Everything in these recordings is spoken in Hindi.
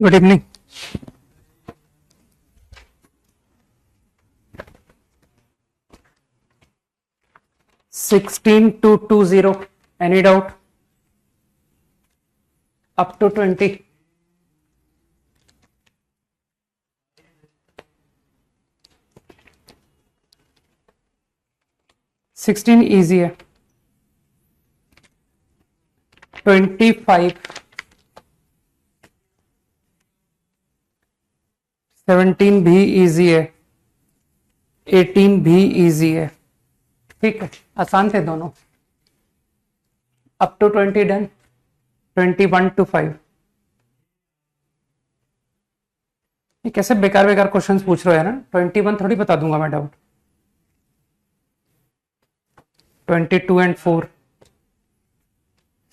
Good evening. Sixteen to 20, any doubt? Up to 20। Sixteen easy है। 25, 17 भी इजी है, 18 भी इजी है। ठीक है, आसान थे दोनों। Up to 20 done. 21 to 5। ये कैसे बेकार बेकार क्वेश्चंस पूछ रहे हो यार? 21 थोड़ी बता दूंगा मैं, doubt. 22 and 4।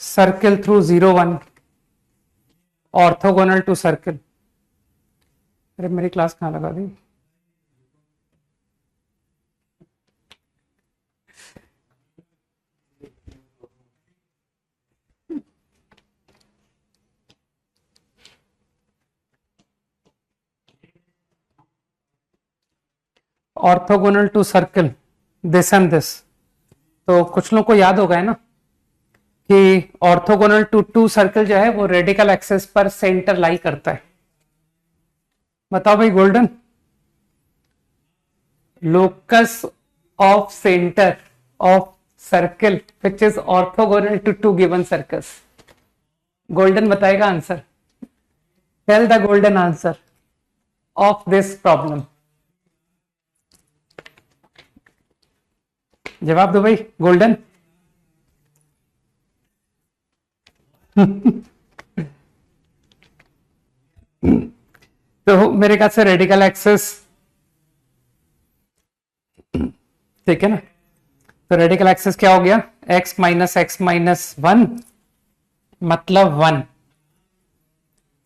Circle through 0 1, orthogonal to circle. अरे मेरी क्लास कहाँ लगा दी? Orthogonal to circle, this and this. तो कुछ लोगों को याद होगा है ना कि ऑर्थोगोनल टू टू सर्किल जो है वो रेडिकल एक्सिस पर सेंटर लाई करता है। बताओ भाई golden, locus of center of circle which is orthogonal to two given circles. Golden बताएगा answer. Tell the golden answer of this problem. जवाब दो भाई गोल्डन। तो मेरे ख्याल से रेडिकल एक्सिस, ठीक है ना? तो रेडिकल एक्सिस क्या हो गया? x माइनस 1 मतलब 1,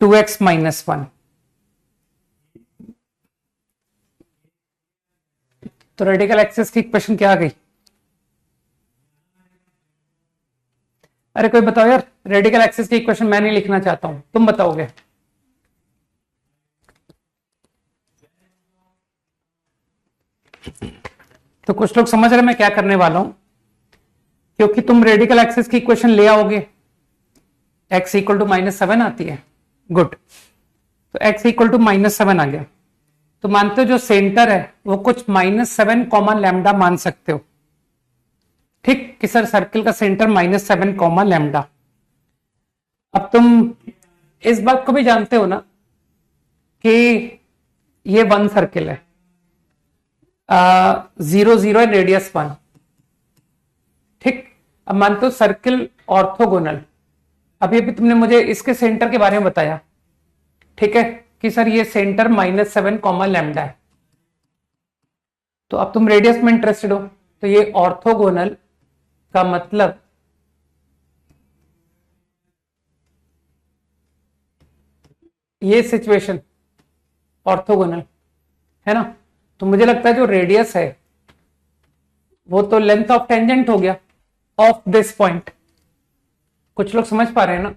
2x माइनस 1। तो रेडिकल एक्सिस की इक्वेशन क्या आ गई? अरे कोई बताओ यार, रेडिकल एक्सिस की इक्वेशन मैं नहीं लिखना चाहता हूं, तुम बताओगे। तो कुछ लोग समझ रहे मैं क्या करने वाला हूं, क्योंकि तुम रेडिकल एक्सिस की इक्वेशन ले आओगे। x इक्वल टू -7 आती है, गुड। तो x इक्वल टू -7 आ गया, तो मानते हो जो सेंटर है वो कुछ -7 कॉमा लैम्डा मान सकते हो। ठीक कि सर सर्किल का सेंटर -7 कॉमा लैम्डा। अब तुम इस बात को भी जानते हो ना कि ये 1 सर्किल है, 0 0 रेडियस 1। ठीक, अब मानते हो सर्किल ऑर्थोगोनल। अभी अभी तुमने मुझे इसके सेंटर के बारे में बताया, ठीक है, कि सर ये सेंटर -7 कॉमा लैम्डा है। तो अब तुम रेडियस में इंटरेस्टेड हो, तो ये ऑर्थोगोनल का मतलब ये सिचुएशन ऑर्थोगोनल है ना? तो मुझे लगता है जो रेडियस है वो तो लेंथ ऑफ टेंजेंट हो गया ऑफ दिस पॉइंट। कुछ लोग समझ पा रहे हैं ना?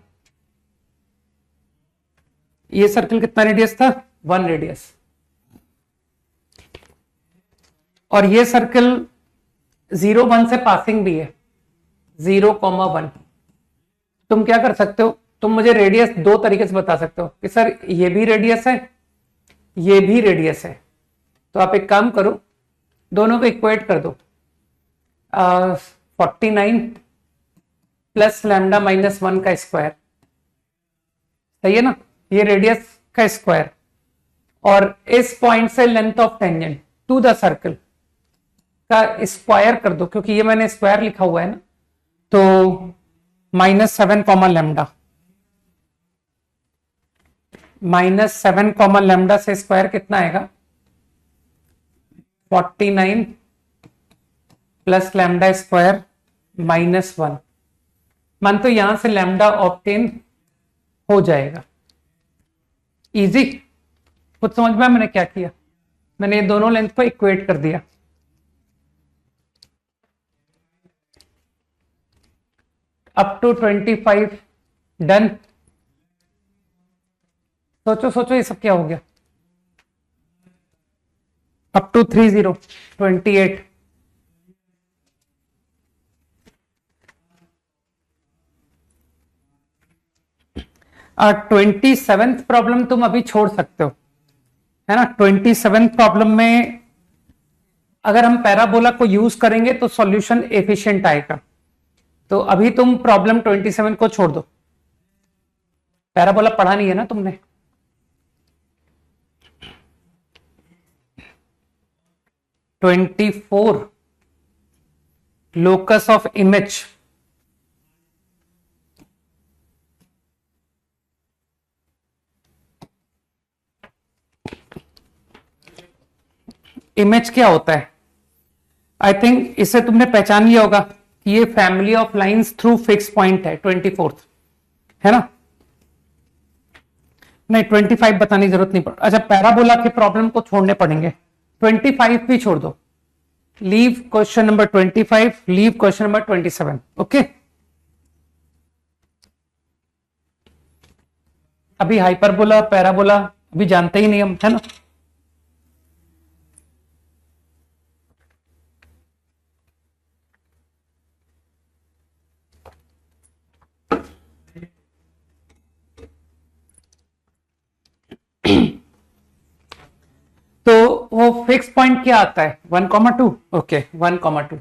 ये सर्किल कितना रेडियस था? 1 रेडियस। और ये सर्किल 0 1 से पासिंग भी है, 0,1। तुम क्या कर सकते हो, तुम मुझे रेडियस दो तरीके से बता सकते हो कि सर ये भी रेडियस है, ये भी रेडियस है। तो आप एक काम करो, दोनों को इक्वेट कर दो। 49 प्लस लैम्डा -1 का स्क्वायर, सही है ना? ये रेडियस का स्क्वायर, और इस पॉइंट से length of tangent to the circle का स्क्वायर कर दो, क्योंकि ये मैंने स्क्वायर लिखा हुआ है ना। तो -7 कॉमा लैम्डा, -7 कॉमा लैम्डा से स्क्वायर कितना आएगा? 49 प्लस लैम्डा स्क्वायर -1। मान तो यहां से लैम्डा ऑब्टेन हो जाएगा। इजी। कुछ समझ में मैंने क्या किया? मैंने ये दोनों लेंथ को इक्वेट कर दिया। Up to 25 done. सोचो सोचो ये सब क्या हो गया। अप टू 30 28 27th प्रॉब्लम तुम अभी छोड़ सकते हो, है ना। 27th प्रॉब्लम में अगर हम पैराबोला को यूज करेंगे तो सॉल्यूशन एफिशिएंट आएगा। तो अभी तुम प्रॉब्लम 27 को छोड़ दो, पैराबोला पढ़ा नहीं है ना तुमने। "24 locus of image इमेज क्या होता है? आई थिंक इसे तुमने पहचान लिया होगा कि ये family of lines through fix point है 24th, है ना। नहीं 25 बताने की जरूरत नहीं पड़। अच्छा पैराबोला के प्रॉब्लम को छोड़ने पड़ेंगे, 25 भी छोड़ दो। Leave question number 25, leave question number 27। Okay अभी हाइपरबोला पैराबोला अभी जानते ही नहीं हम, है ना। तो वो फिक्स पॉइंट क्या आता है 1,2। ओके 1,2।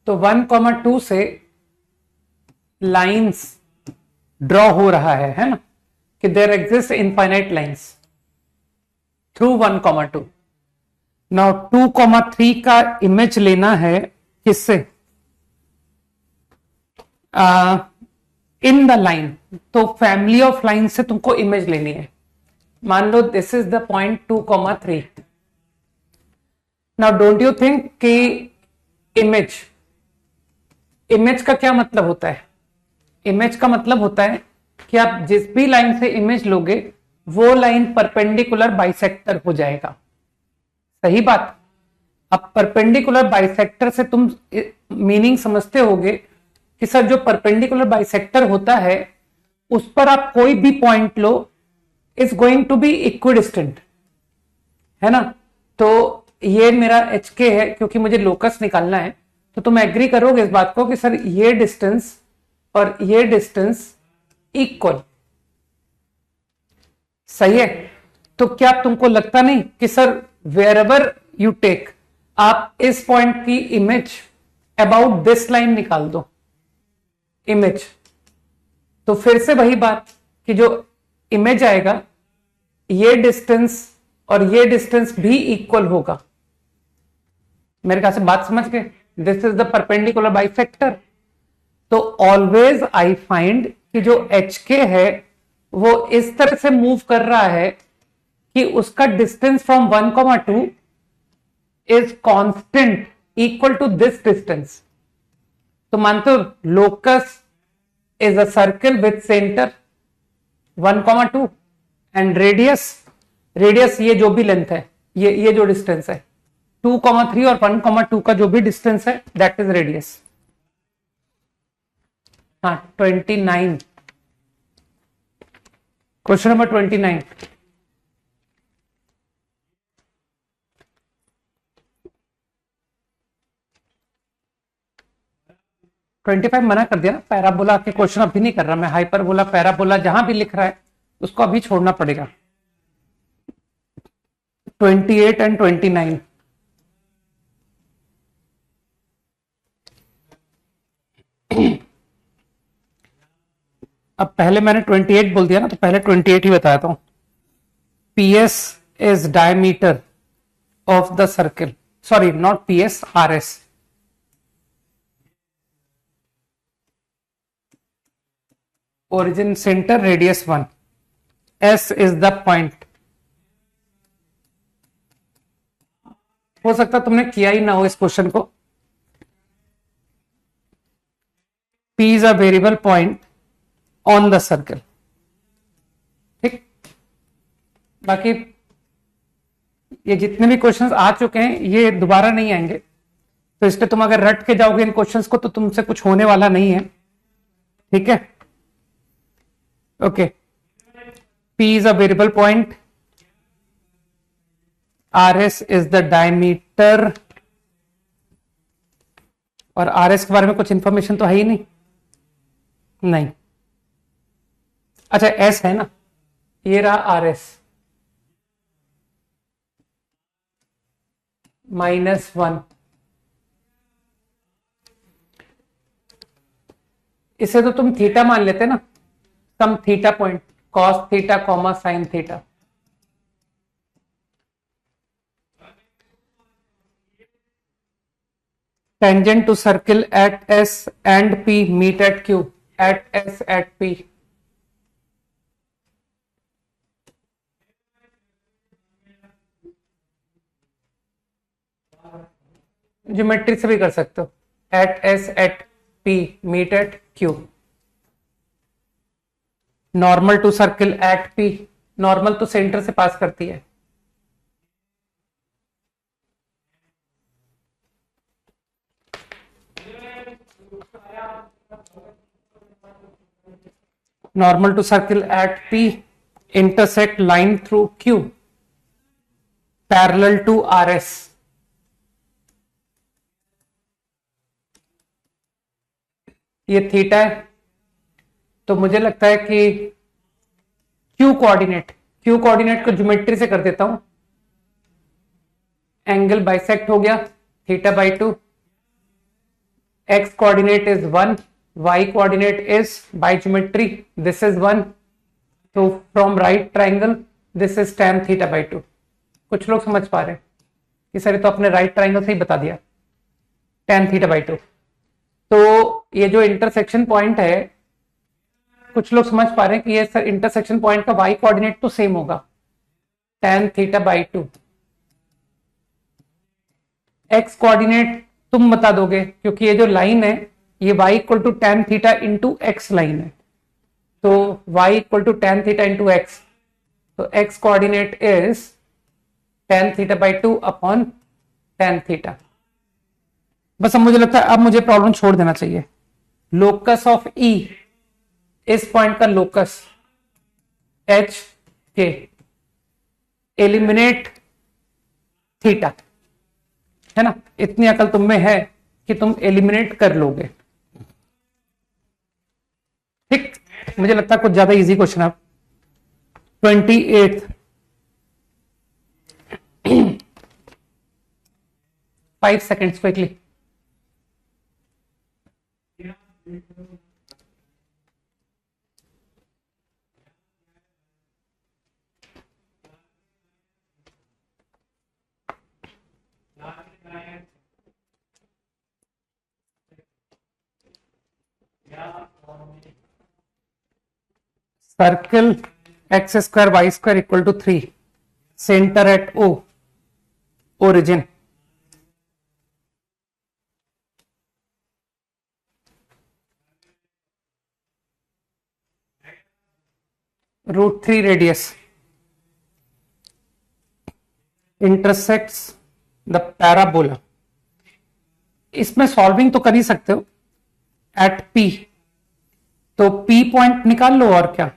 तो 1,2 से लाइंस ड्रॉ हो रहा है ना, कि there exist infinite lines through 1,2। Now 2,3 का इमेज लेना है किससे? In the line. तो फैमिली ऑफ लाइन से तुमको इमेज लेनी है। मान लो this is the point 2,3। Now don't you think कि इमेज का क्या मतलब होता है? इमेज का मतलब होता है कि आप जिस भी लाइन से इमेज लोगे वो लाइन परपेंडिकुलर बाइसेक्टर हो जाएगा। सही बात। अब परपेंडिकुलर बाइसेक्टर से तुम मीनिंग समझते होगे कि सर जो परपेंडिकुलर बाइसेक्टर होता है उस पर आप कोई भी पॉइंट लो is going to be equidistant, है ना। तो ये मेरा HK है क्योंकि मुझे लोकस निकालना है। तो तुम एग्री करोगे इस बात को कि सर ये डिस्टेंस और ये डिस्टेंस इक्वल, सही है। तो क्या तुमको लगता नहीं कि सर वेयरएवर यू टेक आप इस पॉइंट की इमेज अबाउट दिस लाइन निकाल दो इमेज, तो फिर से वही बात कि जो इमेज आएगा ये डिस्टेंस और ये डिस्टेंस भी इक्वल होगा। मेरे ख्याल से बात समझ गए। This is the perpendicular bisector. तो ऑलवेज आई फाइंड कि जो HK है वो इस तरह से मूव कर रहा है कि उसका distance from 1,2 is constant equal to this distance. तो मानते हो locus is a circle with centre 1,2 and radius ये जो भी लेंथ है, ये जो डिस्टेंस है 2,3 और 1,2 का जो भी डिस्टेंस है दैट इज रेडियस। हाँ 29, क्वेश्चन नंबर 29। मना कर दिया ना, पैराबोला के क्वेश्चन अभी नहीं कर रहा मैं। हाइपरबोला पैराबोला जहां भी लिख रहा है उसको अभी छोड़ना पड़ेगा। 28 एंड 29। अब पहले मैंने 28 बोल दिया ना, तो पहले 28 ही बताया था। PS is diameter of the circle, sorry not PS, RS। Origin centre radius 1, S is the point. हो सकता तुमने किया ही ना हो इस क्वेश्चन को। P is a variable point on the circle, ठीक। बाकी ये जितने भी क्वेश्चंस आ चुके हैं ये दोबारा नहीं आएंगे, तो इसलिए तुम अगर रट के जाओगे इन क्वेश्चंस को तो तुमसे कुछ होने वाला नहीं है, ठीक है। Okay P is a variable point, RS is the diameter, और RS के बारे में कुछ इंफॉर्मेशन तो है ही नहीं। अच्छा S है ना, ये रहा RS -1, इसे तो तुम थीटा मान लेते ना, some theta point cos theta comma sine theta. Tangent to circle at S and P meet at Q, at S at P। Geometry से भी कर सकते हो, at S at P meet at Q। Normal to circle at P, normal तो सेंटर से पास करती है, normal to circle at P intersect line through Q parallel to RS। ये थीटा है, तो मुझे लगता है कि क्यू कोऑर्डिनेट को ज्योमेट्री से कर देता हूं, एंगल बाइसेक्ट हो गया theta by 2, x coordinate is 1, y coordinate is by geometry this is 1, तो from right triangle this is tan theta by 2। कुछ लोग समझ पा रहे हैं कि सर तो अपने राइट ट्राइंगल से ही बता दिया, tan थीटा बाई 2। तो ये जो इंटरसेक्शन पॉइंट है, कुछ लोग समझ पा रहे हैं कि ये सर इंटरसेक्शन पॉइंट का वाई कोऑर्डिनेट तो सेम होगा, tan theta by 2। X coordinate तुम बता दोगे, क्योंकि ये जो लाइन है ये y equal to tan theta into x line है, तो y equal to tan theta into x, तो x coordinate is tan theta by 2 upon tan theta. बस अब मुझे लगता है अब मुझे प्रॉब्लम छोड़ देना चाहिए। लोकस ऑफ E, इस पॉइंट का लोकस H के, एलिमिनेट थीटा, है ना, इतनी अकल तुम में है कि तुम एलिमिनेट कर लोगे। ठीक, मुझे लगता है कुछ ज्यादा इजी क्वेश्चन है। 28 5 seconds quickly. Circle x square y square equal to 3, centre at O, origin. √3 radius intersects the parabola. इसमें सॉल्विंग तो कर ही सकते हो एट P, तो P पॉइंट निकाल लो और क्या।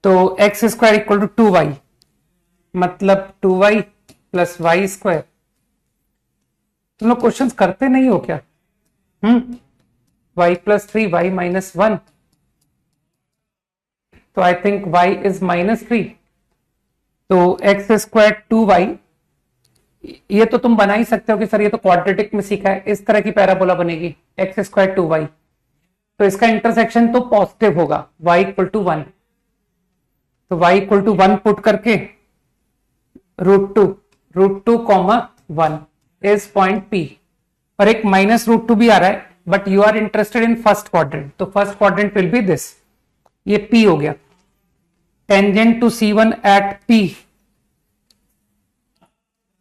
तो x square equal to 2y, मतलब 2y प्लस वाई स्क्वायर। तुम लोग क्वेश्चंस करते नहीं हो क्या? y प्लस 3 y माइनस 1, तो आई थिंक y इज -3, तो एक्स स्क्वायर 2y, ये तो तुम बना ही सकते हो कि सर ये तो क्वाड्रेटिक में सीखा है, इस तरह की पैराबोला बनेगी एक्स स्क्वायर 2y, तो इसका इंटरसेक्शन तो पॉजिटिव होगा, y इक्वल टू 1, तो y इक्वल टू 1 पुट करके √2 कॉमा 1 इज पॉइंट P, और एक -√2 भी आ रहा है, but you are interested in first quadrant, तो first quadrant will be this, ये P हो गया। Tangent to C1 eight P,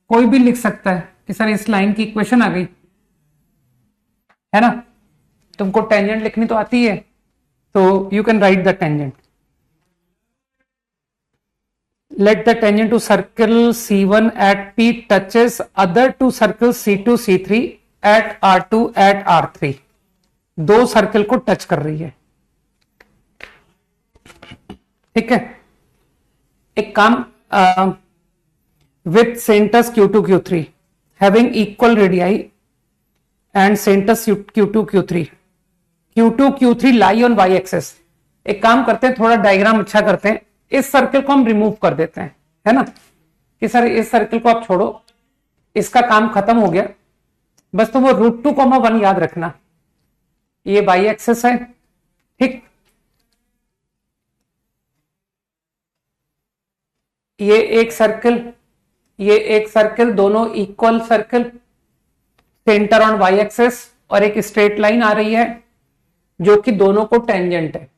कोई भी लिख सकता है कि सर इस लाइन की इक्वेशन आ गई, है ना, तुमको टेंजेंट लिखनी तो आती है, तो you can write the tangent. Let the tangent to circle C1 at P touches other two circles C2, C3 at R2 at R3 दो सर्कल को टच कर रही है। ठीक है, एक काम with centers Q2 Q3 having equal radii and centers Q2 Q3 Q2 Q3 lie on y axis। एक काम करते हैं, थोड़ा डायग्राम अच्छा करते हैं, इस सर्कल को हम रिमूव कर देते हैं, है ना, कि सर इस सर्कल को आप छोड़ो, इसका काम खत्म हो गया। बस तुम वो √2,1 याद रखना, ये y एक्सेस है। ठीक, ये एक सर्कल, ये एक सर्कल, दोनों equal circle, centre on y axis, और एक स्ट्रेट लाइन आ रही है जो कि दोनों को टेंजेंट है।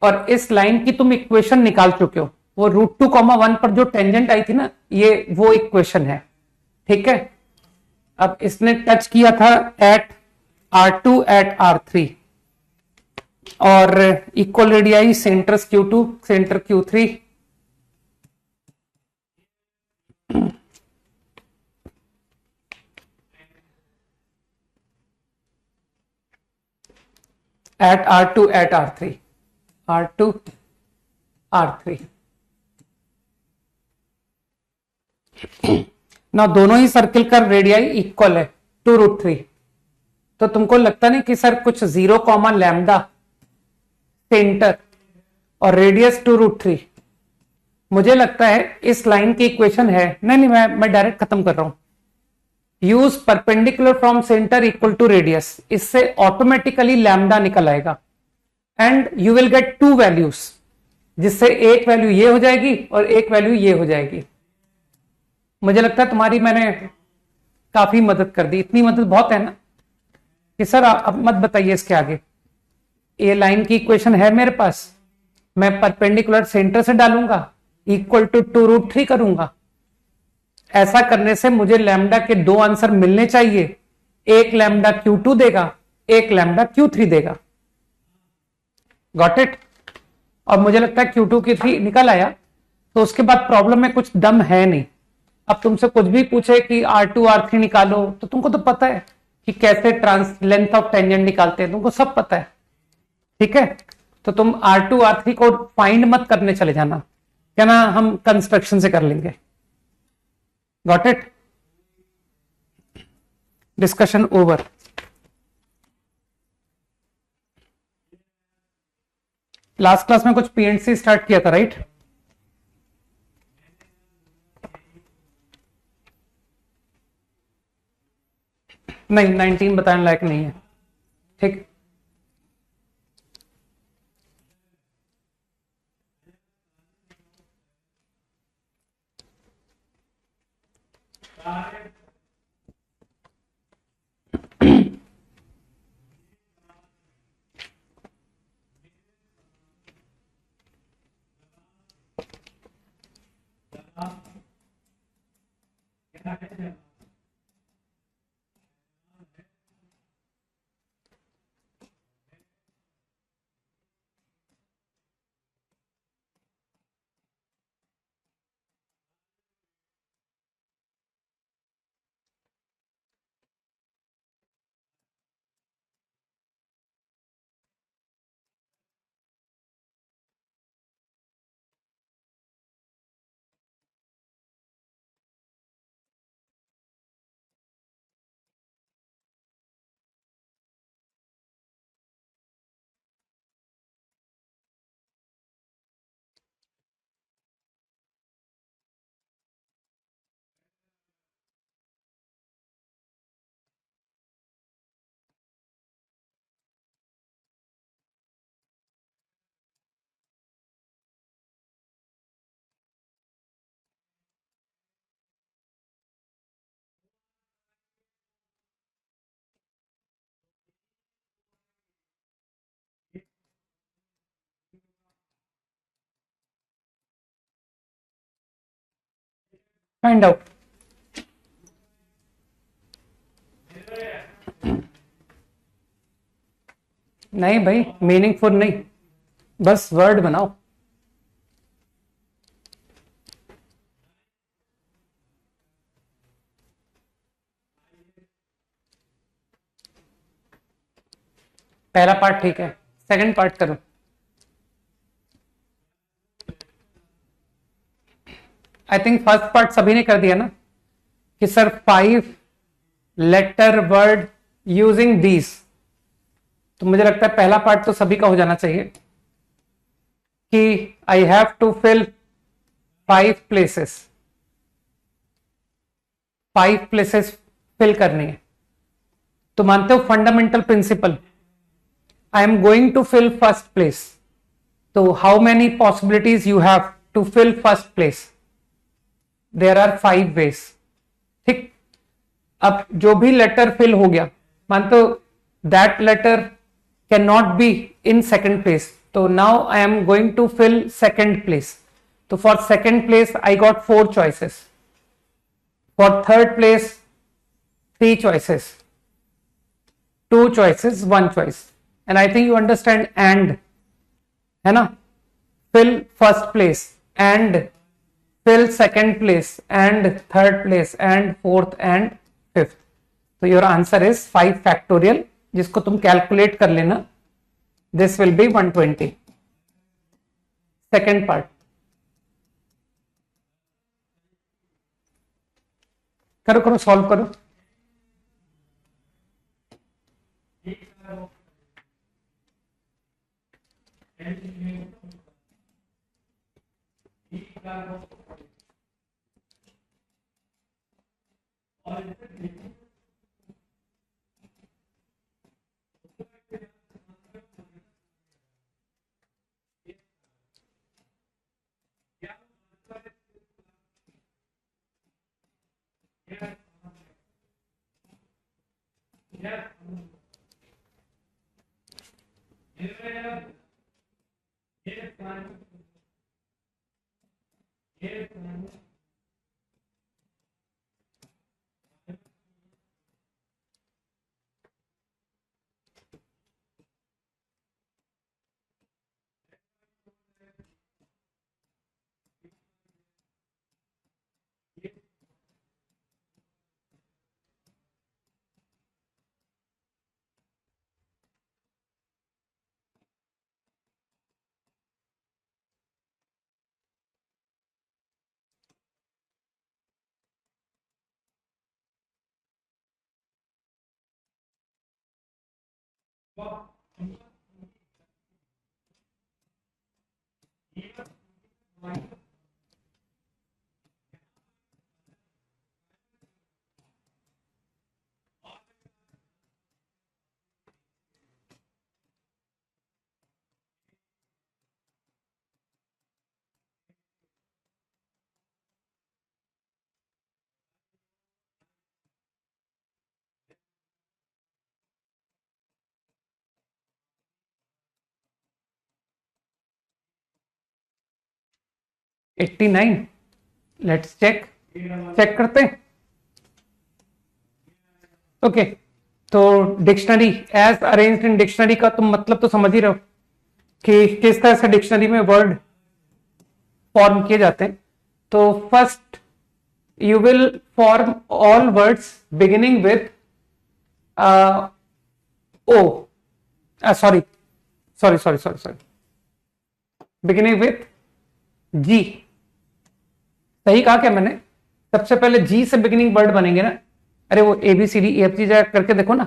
और इस लाइन की तुम इक्वेशन निकाल चुके हो, वो √2,1 पर जो टेंजेंट आई थी ना, ये वो इक्वेशन है। ठीक है, अब इसने टच किया था एट R2 एट R3 और equal radii, centres Q2 centre Q3। At R2 at R3 R2 R3 ना, दोनों ही सर्किल का रेडियाई इक्वल है 2√3। तो तुमको लगता नहीं कि सर कुछ 0, लैम्डा सेंटर और रेडियस 2√3, मुझे लगता है इस लाइन की इक्वेशन है। नहीं, मैं डायरेक्ट खत्म कर रहा हूं। Use perpendicular from centre equal to radius, इससे ऑटोमेटिकली लैम्डा निकल आएगा and you will get 2 values, जिससे एक वैल्यू ये हो जाएगी और एक वैल्यू ये हो जाएगी। मुझे लगता है तुम्हारी मैंने काफी मदद कर दी, इतनी मदद बहुत है ना कि सर अब मत बताइए इसके आगे। ये लाइन की इक्वेशन है मेरे पास, मैं परपेंडिकुलर सेंटर से डालूंगा, इक्वल टू 2√3 करूंगा। ऐसा करने से मुझे लैम्डा के दो आंसर मिलने चाहिए, एक लैम्डा Q2 देगा, एक लैम्डा Q3 देगा। Got it? और मुझे लगता है Q2 Q3 निकल आया, तो उसके बाद प्रॉब्लम में कुछ दम है नहीं। अब तुमसे कुछ भी पूछे कि R2 R3 निकालो, तो तुमको तो पता है कि कैसे लेंथ ऑफ टेंजेंट निकालते हैं, तुमको सब पता है। ठीक है, तो तुम R2 R3 को फाइंड मत करने चले जाना, क्या ना, हम कंस्ट्रक्शन से कर लेंगे। Got it? Discussion over. Last class में कुछ पीएनसी स्टार्ट किया था, राइट? नहीं, 19 बताने लायक नहीं है। ठीक, फाइंड आउट। नहीं भाई, मीनिंगफुल नहीं, बस वर्ड बनाओ। पहला पार्ट ठीक है, सेकंड पार्ट करो। आई थिंक फर्स्ट पार्ट सभी ने कर दिया ना, कि sir 5 letter word using these, तो मुझे लगता है पहला पार्ट तो सभी का हो जाना चाहिए कि I have to fill 5 places, 5 places fill करनी है। तो मानते हो fundamental principle, I am going to fill first place, तो how many possibilities you have to fill first place? There are 5 ways. ठीक, अब जो भी लेटर फिल हो गया, मानते हो that letter can not be in second place, तो now I am going to fill second place. तो for second place I got 4 choices, for third place 3 choices, 2 choices, 1 choice, and I think you understand and, है ना, fill first place and fill second place and third place and fourth and fifth. So your answer is 5 factorial, जिसको तुम कैलकुलेट कर लेना, this will be 120. Second part करो करो, सॉल्व करो। $89, लेट्स चेक करते हैं। ओके, तो dictionary as arranged in dictionary का तुम मतलब तो समझ ही रहो कि किस तरह से डिक्शनरी में वर्ड फॉर्म किए जाते हैं। तो first you will form all words beginning with O, sorry, beginning with G. सही कहा क्या मैंने? सबसे पहले जी से बिगिनिंग वर्ड बनेंगे ना। अरे वो ABCD EFG जाकर करके देखो ना।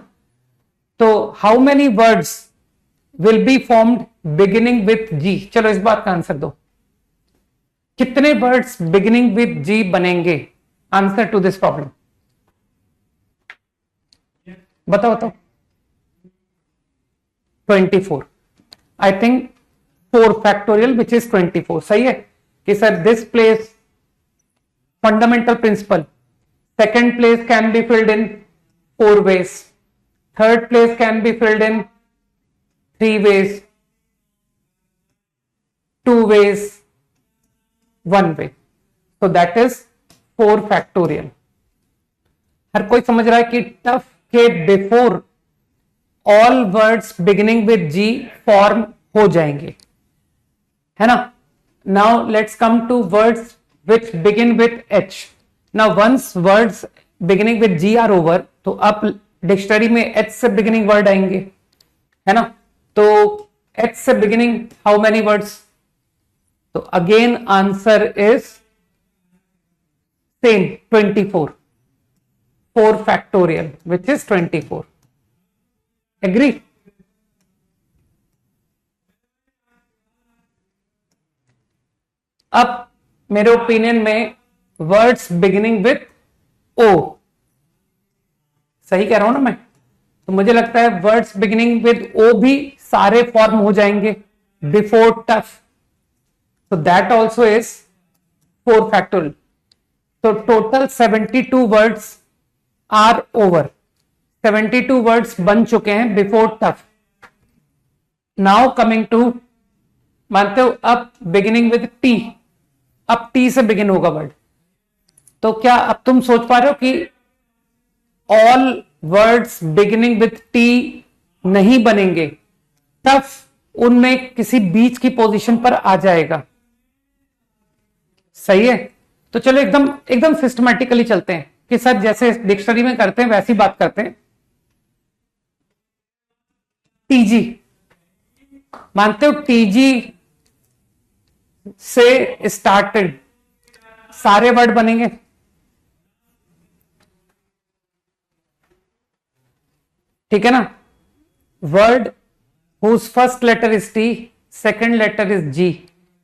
तो how many words will be formed beginning with G? चलो इस बात का आंसर दो, कितने वर्ड्स बिगिनिंग विथ जी बनेंगे? आंसर टू दिस प्रॉब्लम बताओ। 24। I think 4 factorial which is 24 सही है कि sir this place fundamental principle, second place can be filled in 4 ways, third place can be filled in 3 ways, 2 ways, 1 way, so that is 4 factorial। हर कोई समझ रहा है कि टफ के before all words beginning with G form हो जाएंगे, है ना। Now let's come to words which begin with H. Now once words beginning with G are over, तो अब डिक्शनरी में H से बिगिनिंग वर्ड आएंगे, है ना। तो H से बिगिनिंग हाउ मेनी वर्ड्स? तो again answer is same 24, 4 factorial which is 24. Agree? अब मेरे ओपिनियन में वर्ड्स बिगिनिंग विथ ओ, सही कह रहा हूं ना मैं? तो मुझे लगता है वर्ड्स बिगिनिंग विद ओ भी सारे फॉर्म हो जाएंगे बिफोर टफ, तो दैट ऑल्सो इज 4 फैक्टोरियल. तो total 72 words are over, 72 words बन चुके हैं before tough. Now coming to, मानते हो अब बिगिनिंग विद टी, अब टी से बिगिन होगा वर्ड. तो क्या अब तुम सोच पा रहे हो कि all words beginning with T नहीं बनेंगे? टफ उनमें किसी बीच की पोजीशन पर आ जाएगा. सही है. तो चलो एकदम एकदम सिस्टमैटिकली चलते हैं कि सर जैसे डिक्शनरी में करते हैं वैसी बात करते हैं. टीजी, मानते हो टीजी से स्टार्टेड सारे वर्ड बनेंगे? ठीक है ना. Word whose first letter is T, second letter is G,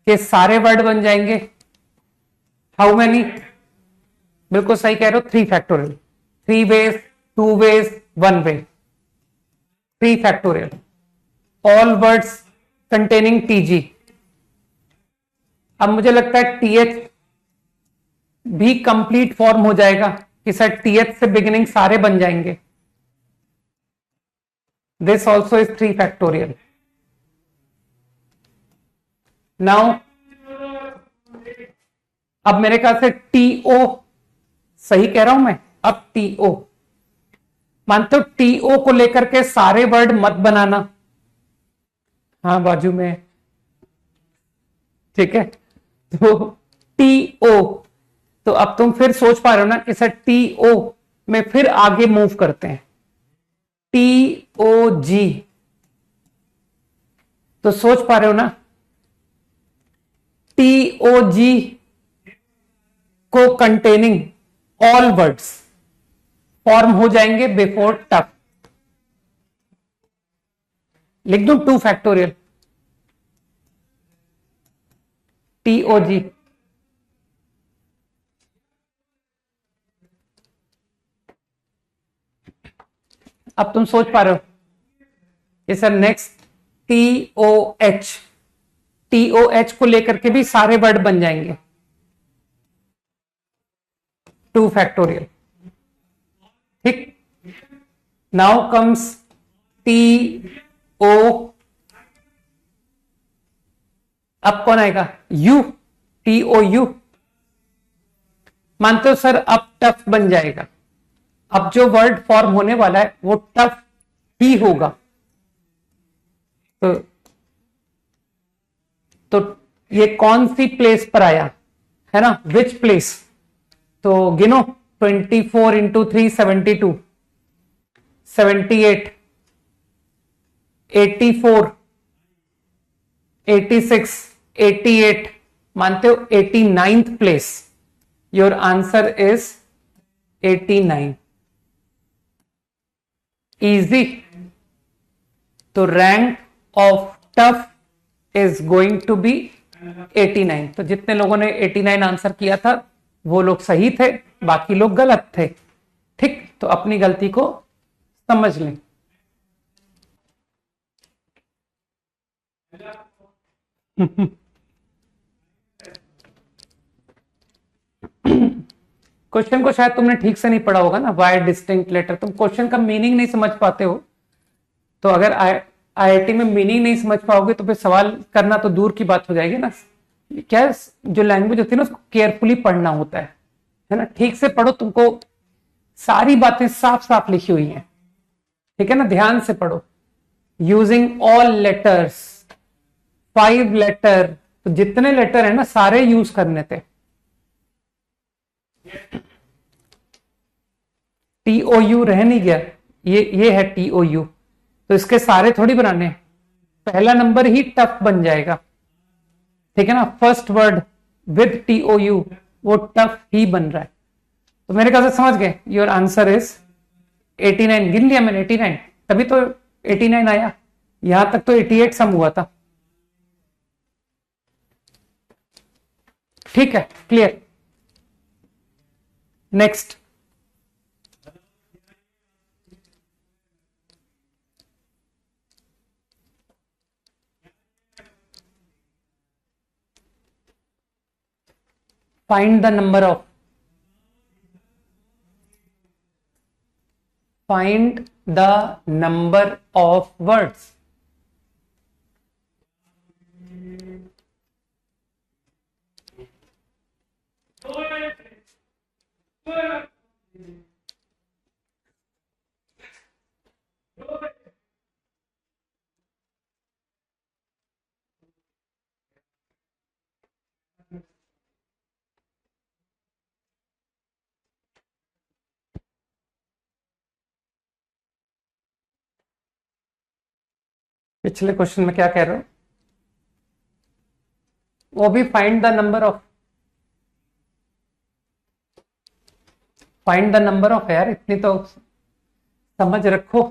के सारे वर्ड बन जाएंगे. How many? बिल्कुल सही कह रहे हो, 3 factorial. 3 ways, 2 ways, 1 way, 3 factorial. All words containing T G. अब मुझे लगता है टीएच भी कंप्लीट फॉर्म हो जाएगा कि सर टीएच से बिगिनिंग सारे बन जाएंगे. This also is 3 factorial. Now, अब मेरे ख्याल से टीओ, सही कह रहा हूं मैं? अब टीओ, मानते हो टीओ को लेकर के सारे वर्ड मत बनाना. हाँ बाजू में, ठीक है. तो टीओ, तो अब तुम फिर सोच पा रहे हो ना कि सर टीओ में फिर आगे मूव करते हैं. टीओ जी, तो सोच पा रहे हो ना टीओ जी को कंटेनिंग ऑल वर्ड्स फॉर्म हो जाएंगे बिफोर टफ. लिख दूं 2 फैक्टोरियल टीओ जी. अब तुम सोच पा रहे हो कि सर नेक्स्ट टीओएच, टीओएच को लेकर के भी सारे वर्ड बन जाएंगे 2 फैक्टोरियल. ठीक. नाउ कम्स टीओ, अब कौन आएगा? U, T O U. मानते हो सर अब टफ बन जाएगा? अब जो वर्ड फॉर्म होने वाला है वो टफ ही होगा. तो ये कौन सी प्लेस पर आया है ना? Which place? तो गिनो, 24 इंटू 3 72, 78, 84, 86, 88, मानते हो 89th place. Your answer is 89. Easy. तो rank of tough is going to be 89. तो जितने लोगों ने 89 आंसर किया था वो लोग सही थे, बाकी लोग गलत थे. ठीक. तो अपनी गलती को समझ लें. क्वेश्चन को शायद तुमने ठीक से नहीं पढ़ा होगा ना. वाई डिस्टिंक्ट लेटर, तुम क्वेश्चन का मीनिंग नहीं समझ पाते हो. तो अगर आईआईटी में मीनिंग नहीं समझ पाओगे तो फिर सवाल करना तो दूर की बात हो जाएगी ना. क्या जो लैंग्वेज होती है ना उसको केयरफुली पढ़ना होता है ना. ठीक से पढ़ो, तुमको सारी बातें साफ साफ लिखी हुई हैं. ठीक है ना. ध्यान से पढ़ो. यूजिंग ऑल लेटर्स, 5 लेटर, तो जितने लेटर है ना सारे यूज करने थे. टीओयू रह नहीं गया, ये है टीओयू. तो इसके सारे थोड़ी बनाने. पहला नंबर ही टफ बन जाएगा, ठीक है ना। फर्स्ट वर्ड विद TOU वो टफ ही बन रहा है। तो मेरे ख्याल से समझ गए, योर आंसर इज 89। गिन लिया मैंने 89, तभी तो 89 आया। यहां तक तो 88 सम हुआ था। ठीक है, clear. Next, find the number of, find the number of words. पिछले क्वेश्चन में क्या कह रहे हो, वो भी find the number of, find the number of यार, इतनी तो समझ रखो।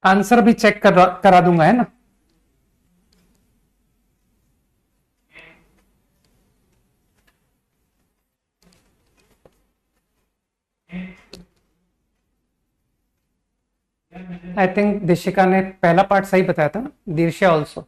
आंसर भी चेक करा दूंगा, है ना। आई थिंक दिशिका ने पहला पार्ट सही बताया था ना, दीर्षा ऑल्सो।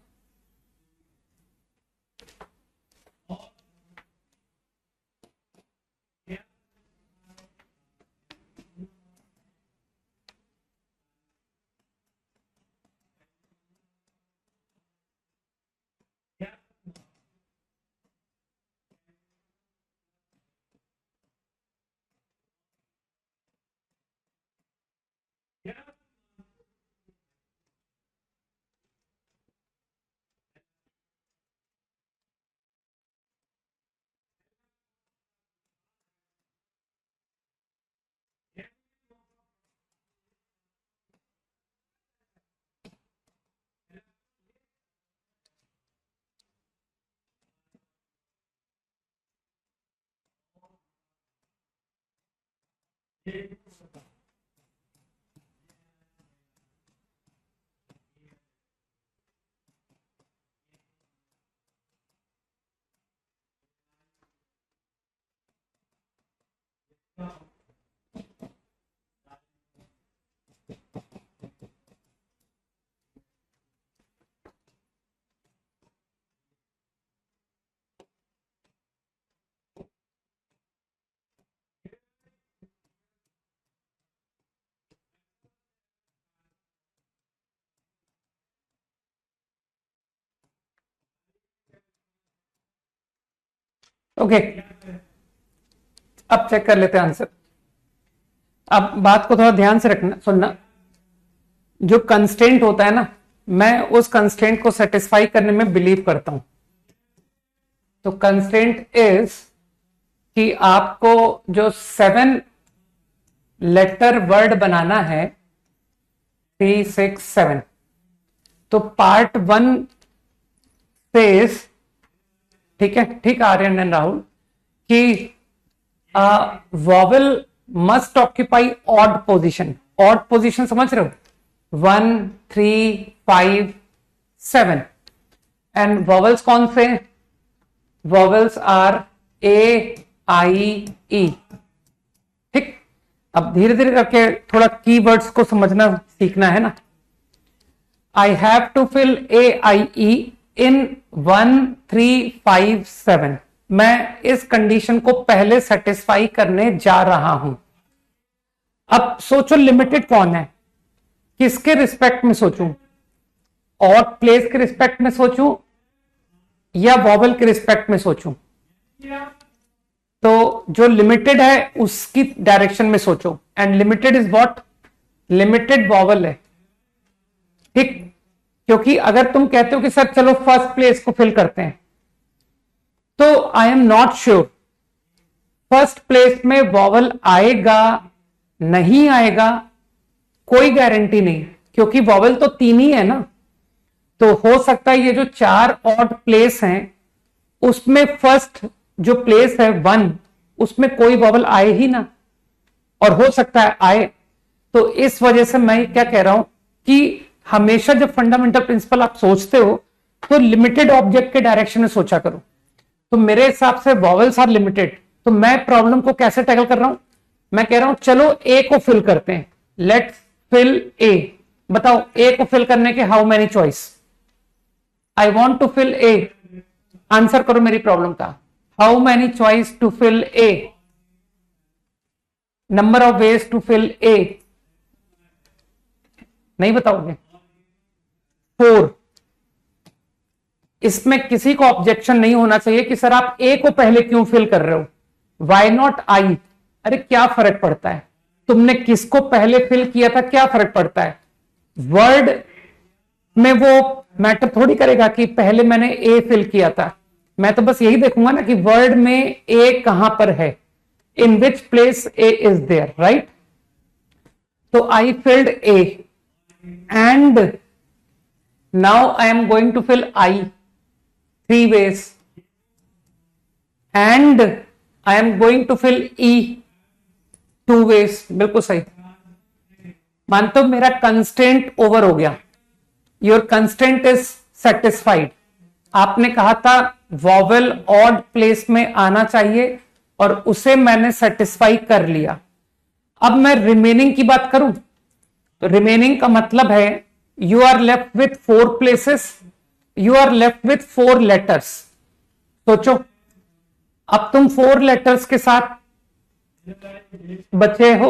ओके, अब चेक कर लेते हैं आंसर। अब बात को थोड़ा ध्यान से रखना, सुनना। जो कंस्ट्रेंट होता है ना, मैं उस कंस्ट्रेंट को सेटिस्फाई करने में बिलीव करता हूं। तो कंस्ट्रेंट इज कि आपको जो 7 लेटर वर्ड बनाना है, 3, 6, 7। तो पार्ट 1 सेज, ठीक है, ठीक आर्यन एंड राहुल, कि vowel must occupy odd position. Odd position समझ रहे हो, 1, 3, 5, 7। एंड वॉवल्स कौन से, vowels are A, I, E। ठीक, अब धीरे धीरे करके थोड़ा कीवर्ड्स को समझना सीखना है ना। I have to fill AIE in 1, 3, 5, 7। मैं इस कंडीशन को पहले सेटिस्फाई करने जा रहा हूं। अब सोचो लिमिटेड कौन है, किसके रिस्पेक्ट में सोचूं, और प्लेस के रिस्पेक्ट में सोचूं या वॉवल के रिस्पेक्ट में सोचूं। तो जो लिमिटेड है उसकी डायरेक्शन में सोचो। And limited is what, limited vowel है। ठीक, क्योंकि अगर तुम कहते हो कि सर चलो फर्स्ट प्लेस को फिल करते हैं, तो I am not sure first place में वॉवल आएगा नहीं आएगा, कोई गारंटी नहीं, क्योंकि वॉवल तो 3 ही है ना। तो हो सकता है ये जो 4 ऑड प्लेस हैं उसमें फर्स्ट जो प्लेस है 1, उसमें कोई वॉवल आए ही ना, और हो सकता है आए। तो इस वजह से मैं क्या कह रहा हूं कि हमेशा जब फंडामेंटल प्रिंसिपल आप सोचते हो तो लिमिटेड ऑब्जेक्ट के डायरेक्शन में सोचा करो। तो मेरे हिसाब से वॉवल्स आर लिमिटेड, तो मैं प्रॉब्लम को कैसे टैकल कर रहा हूं, मैं कह रहा हूं चलो ए को फिल करते हैं, लेट्स फिल ए। बताओ ए को फिल करने के how many choice, I want to fill A, answer करो मेरी प्रॉब्लम का, how many choice to fill A, number of ways to fill A, नहीं बताओगे? 4। इसमें किसी को ऑब्जेक्शन नहीं होना चाहिए कि सर आप ए को पहले क्यों फिल कर रहे हो, वाई नॉट आई? अरे क्या फर्क पड़ता है, तुमने किसको पहले फिल किया था, क्या फर्क पड़ता है? वर्ड में वो मैटर थोड़ी करेगा कि पहले मैंने ए फिल किया था, मैं तो बस यही देखूंगा ना कि वर्ड में ए कहां पर है, in which place A is there, right? तो I filled A and now I am going to fill I 3 ways and I am going to fill E 2 ways। बिल्कुल सही, मानते हो मेरा कंस्टेंट ओवर हो गया, योर कंस्टेंट इज सेटिस्फाइड। आपने कहा था वॉवेल ऑड प्लेस में आना चाहिए और उसे मैंने सेटिस्फाई कर लिया। अब मैं रिमेनिंग की बात करूं तो रिमेनिंग का मतलब है you are left with 4 places, you are left with 4 letters. सोचो अब तुम 4 लेटर्स के साथ बचे हो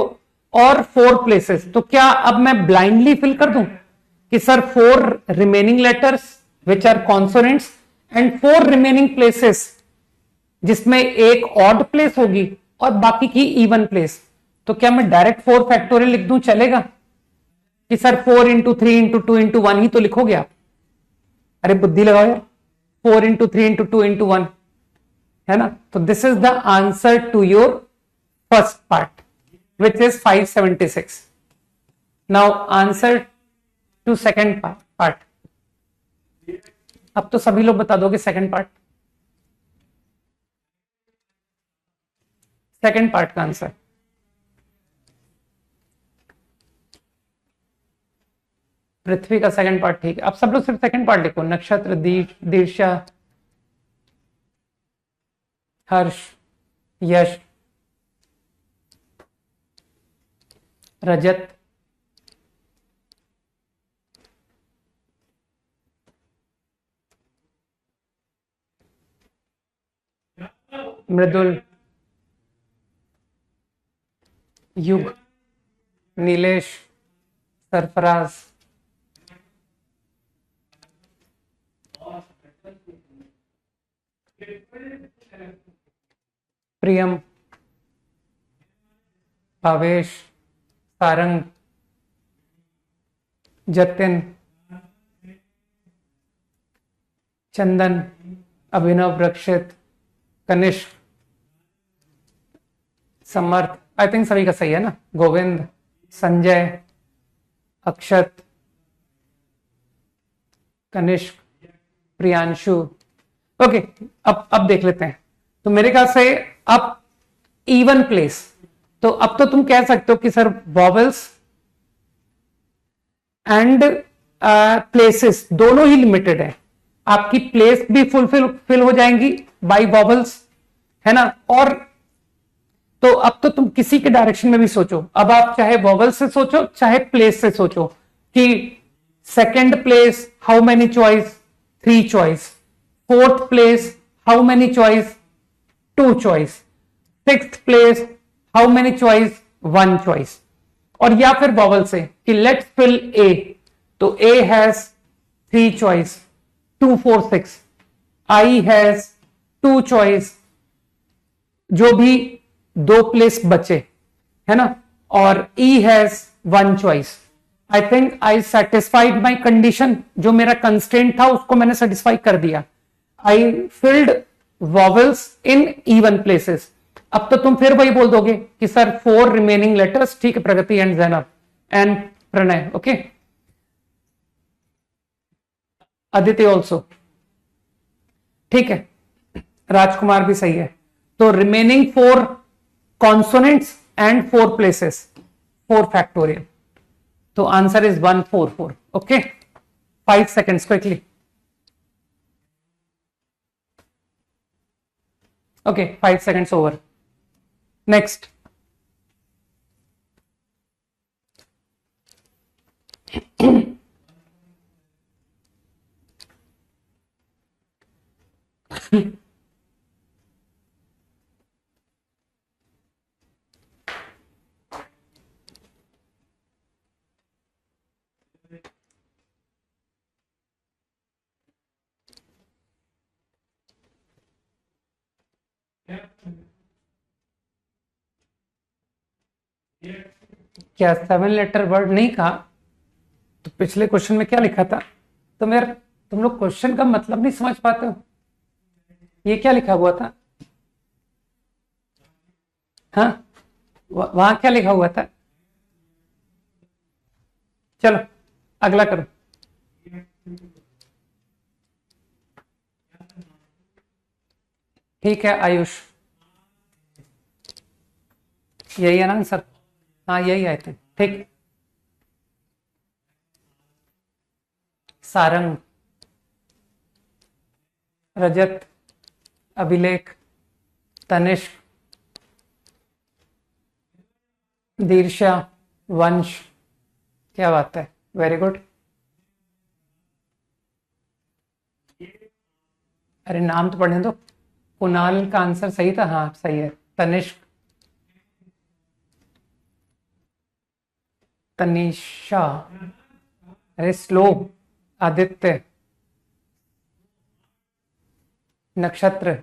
और 4 प्लेसेस, तो क्या अब मैं ब्लाइंडली फिल कर दूं कि sir 4 remaining letters which are consonants and 4 remaining places जिसमें एक ऑड प्लेस होगी और बाकी की इवन प्लेस, तो क्या मैं डायरेक्ट 4 फैक्टोरियल लिख दूं, चलेगा? कि सर 4 इंटू 3 इंटू 2 इंटू 1 ही तो लिखोगे आप? अरे बुद्धि लगाओ यार, 4 इंटू 3 इंटू 2 इंटू 1 है ना। तो this is the answer to your first part which is 576। Now answer to second part. अब तो सभी लोग बता दोगे सेकेंड पार्ट, सेकेंड पार्ट का आंसर। पृथ्वी का सेकंड पार्ट, ठीक है। अब सब लोग सिर्फ सेकंड पार्ट लिखो, नक्षत्र, दीर्षा, हर्ष, यश, रजत, मृदुल, युग, नीलेश, सरफराज, प्रियम, भावेश, सारंग, जतिन, चंदन, अभिनव, रक्षित, कनिष्क, समर्थ, आई थिंक सभी का सही है ना, गोविंद, संजय, अक्षत, कनिष्क, प्रियांशु। ओके, अब देख लेते हैं। तो मेरे ख्याल से अब इवन प्लेस, तो अब तो तुम कह सकते हो कि सर वॉवल्स एंड प्लेसेस दोनों ही लिमिटेड है, आपकी प्लेस भी फिल हो जाएंगी बाय वॉवल्स, है ना। और तो अब तो तुम किसी के डायरेक्शन में भी सोचो, अब आप चाहे वॉवल से सोचो चाहे प्लेस से सोचो कि second place how many choice, 3 choice, fourth place how many choice, 2 choice, sixth place how many choice, 1 choice. और या फिर वॉवल से कि लेट्स फिल ए, तो A has 3 choice, 2 4 6, I has 2 choice, जो भी 2 प्लेस बचे, है ना, और E has 1 choice. I think I satisfied my condition, जो मेरा कंस्ट्रेंट था उसको मैंने सेटिस्फाई कर दिया। I filled vowels in even places. अब तो तुम फिर वही बोल दोगे कि सर 4 रिमेनिंग लेटर्स, ठीक है, Pragati and Zainab and Pranay, okay, Aditi also, ठीक है, राजकुमार भी सही है। तो remaining 4 consonants and 4 places, 4 factorial. तो answer is 144, okay. 5 seconds quickly, okay, 5 seconds over. Next, क्या 7 लेटर वर्ड नहीं कहा? तो पिछले क्वेश्चन में क्या लिखा था? तो यार तुम लोग क्वेश्चन का मतलब नहीं समझ पाते हो। ये क्या लिखा हुआ था? हाँ, वहां क्या लिखा हुआ था? चलो अगला करो। ठीक है आयुष, यही है ना आंसर? हाँ यही आए थे, ठीक। सारंग, रजत, अभिलेख, तनिष्क, दीर्षा, वंश, क्या बात है, वेरी गुड। अरे नाम तो पढ़ने दो। कुणाल का आंसर सही था, हाँ सही है। तनिष्क, तनिषा, अरे स्लो, आदित्य, नक्षत्र,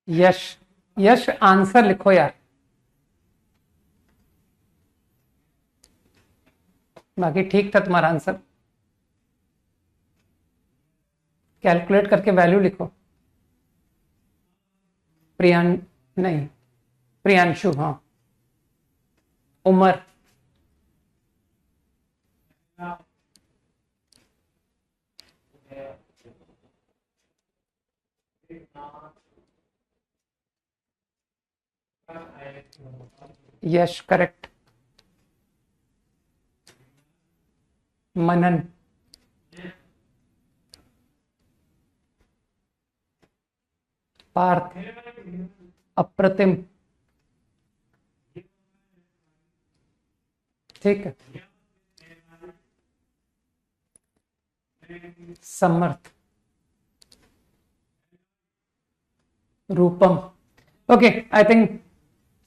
यश। यश आंसर लिखो यार, बाकी ठीक था तुम्हारा आंसर। कैलकुलेट करके वैल्यू लिखो। प्रियां, नहीं, प्रियांशु, हाँ। उमर, यश करेक्ट। मनन, पार्थ, अप्रतिम, ठीक है, Samarth, Rupam. Okay, I think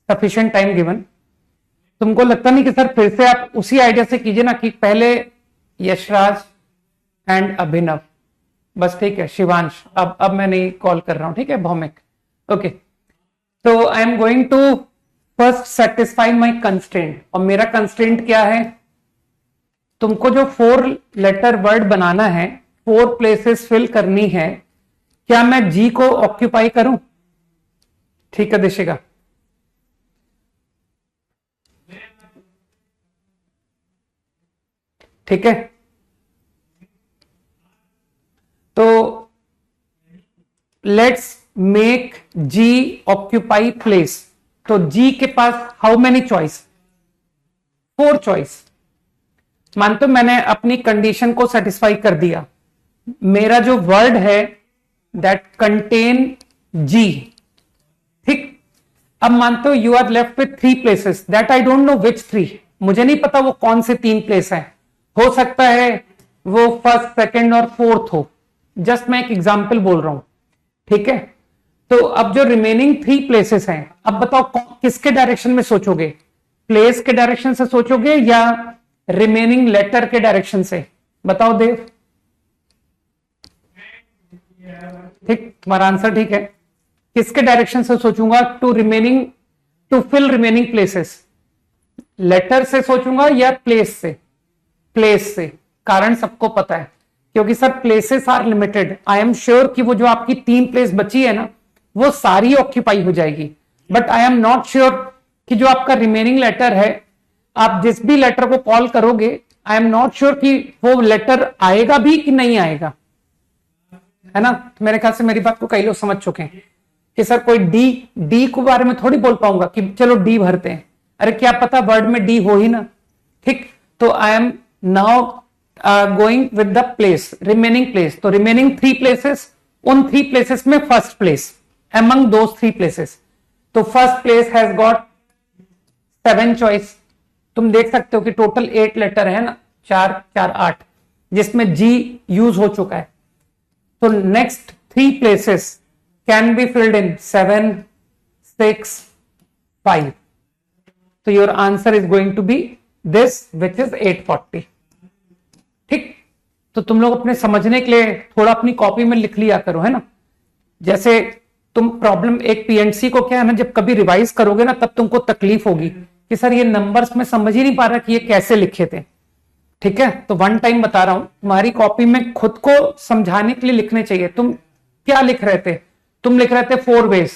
sufficient time given. तुमको लगता नहीं कि सर फिर से आप उसी आइडिया से कीजिए ना कि पहले यशराज एंड अभिनव, बस, ठीक है, शिवांश। अब मैं नहीं कॉल कर रहा हूं, ठीक है, भौमिक। ओके, तो I am going to first satisfy my constraint. और मेरा कंस्ट्रेंट क्या है? तुमको जो 4 लेटर वर्ड बनाना है, 4 प्लेसेस फिल करनी है, क्या मैं जी को ऑक्यूपाई करूं? ठीक है दिशेगा, ठीक है। तो let's make G occupy place. तो जी के पास हाउ मेनी चॉइस? 4 चॉइस। मानते मैंने अपनी कंडीशन को सेटिस्फाई कर दिया। मेरा जो वर्ड है दैट कंटेन जी, ठीक। अब मानते हो you are left with 3 places that I don't know which 3। मुझे नहीं पता वो कौन से 3 प्लेस हैं। हो सकता है वो फर्स्ट, सेकंड और फोर्थ हो। जस्ट मैं एक एग्जांपल बोल रहा हूं, ठीक है। तो अब जो रिमेनिंग 3 प्लेसेस हैं, अब बताओ किसके डायरेक्शन में सोचोगे? प्लेस के डायरेक्शन से सोचोगे या रिमेनिंग लेटर के डायरेक्शन से? बताओ देव, ठीक, तुम्हारा आंसर ठीक है। किसके डायरेक्शन से सोचूंगा? To fill remaining places. Letter से सोचूंगा या प्लेस से? प्लेस से। कारण सबको पता है, क्योंकि sir places are limited. I am sure कि वो जो आपकी 3 प्लेस बची है ना, वो सारी ऑक्यूपाई हो जाएगी। But I am not sure कि जो आपका रिमेनिंग लेटर है, आप जिस भी लेटर को कॉल करोगे, आई एम नॉट श्योर कि वो लेटर आएगा भी कि नहीं आएगा, है ना? तो मेरे ख्याल से मेरी बात को कई लोग समझ चुके हैं कि सर कोई डी के बारे में थोड़ी बोल पाऊंगा कि चलो डी भरते हैं। अरे क्या पता वर्ड में डी हो ही ना। ठीक, तो I am now going with the place, remaining place. तो रिमेनिंग 3 प्लेसेस, उन 3 प्लेसेस में first place among those 3 places. तो first place has got 7 choice. तुम देख सकते हो कि टोटल 8 लेटर है ना, 4 4 8, जिसमें जी यूज हो चुका है। तो next 3 places can be filled in 7 6 5। तो your answer is going to be this which is 840। ठीक, तो तुम लोग अपने समझने के लिए थोड़ा अपनी कॉपी में लिख लिया करो, है ना? जैसे तुम प्रॉब्लम एक पीएनसी को क्या है ना, जब कभी रिवाइज करोगे ना, तब तुमको तकलीफ होगी कि सर ये नंबर्स में समझ ही नहीं पा रहा कि ये कैसे लिखे थे। ठीक है, तो वन टाइम बता रहा हूं, तुम्हारी कॉपी में खुद को समझाने के लिए लिखने चाहिए। तुम क्या लिख रहे थे? तुम लिख रहे थे 4 वेज।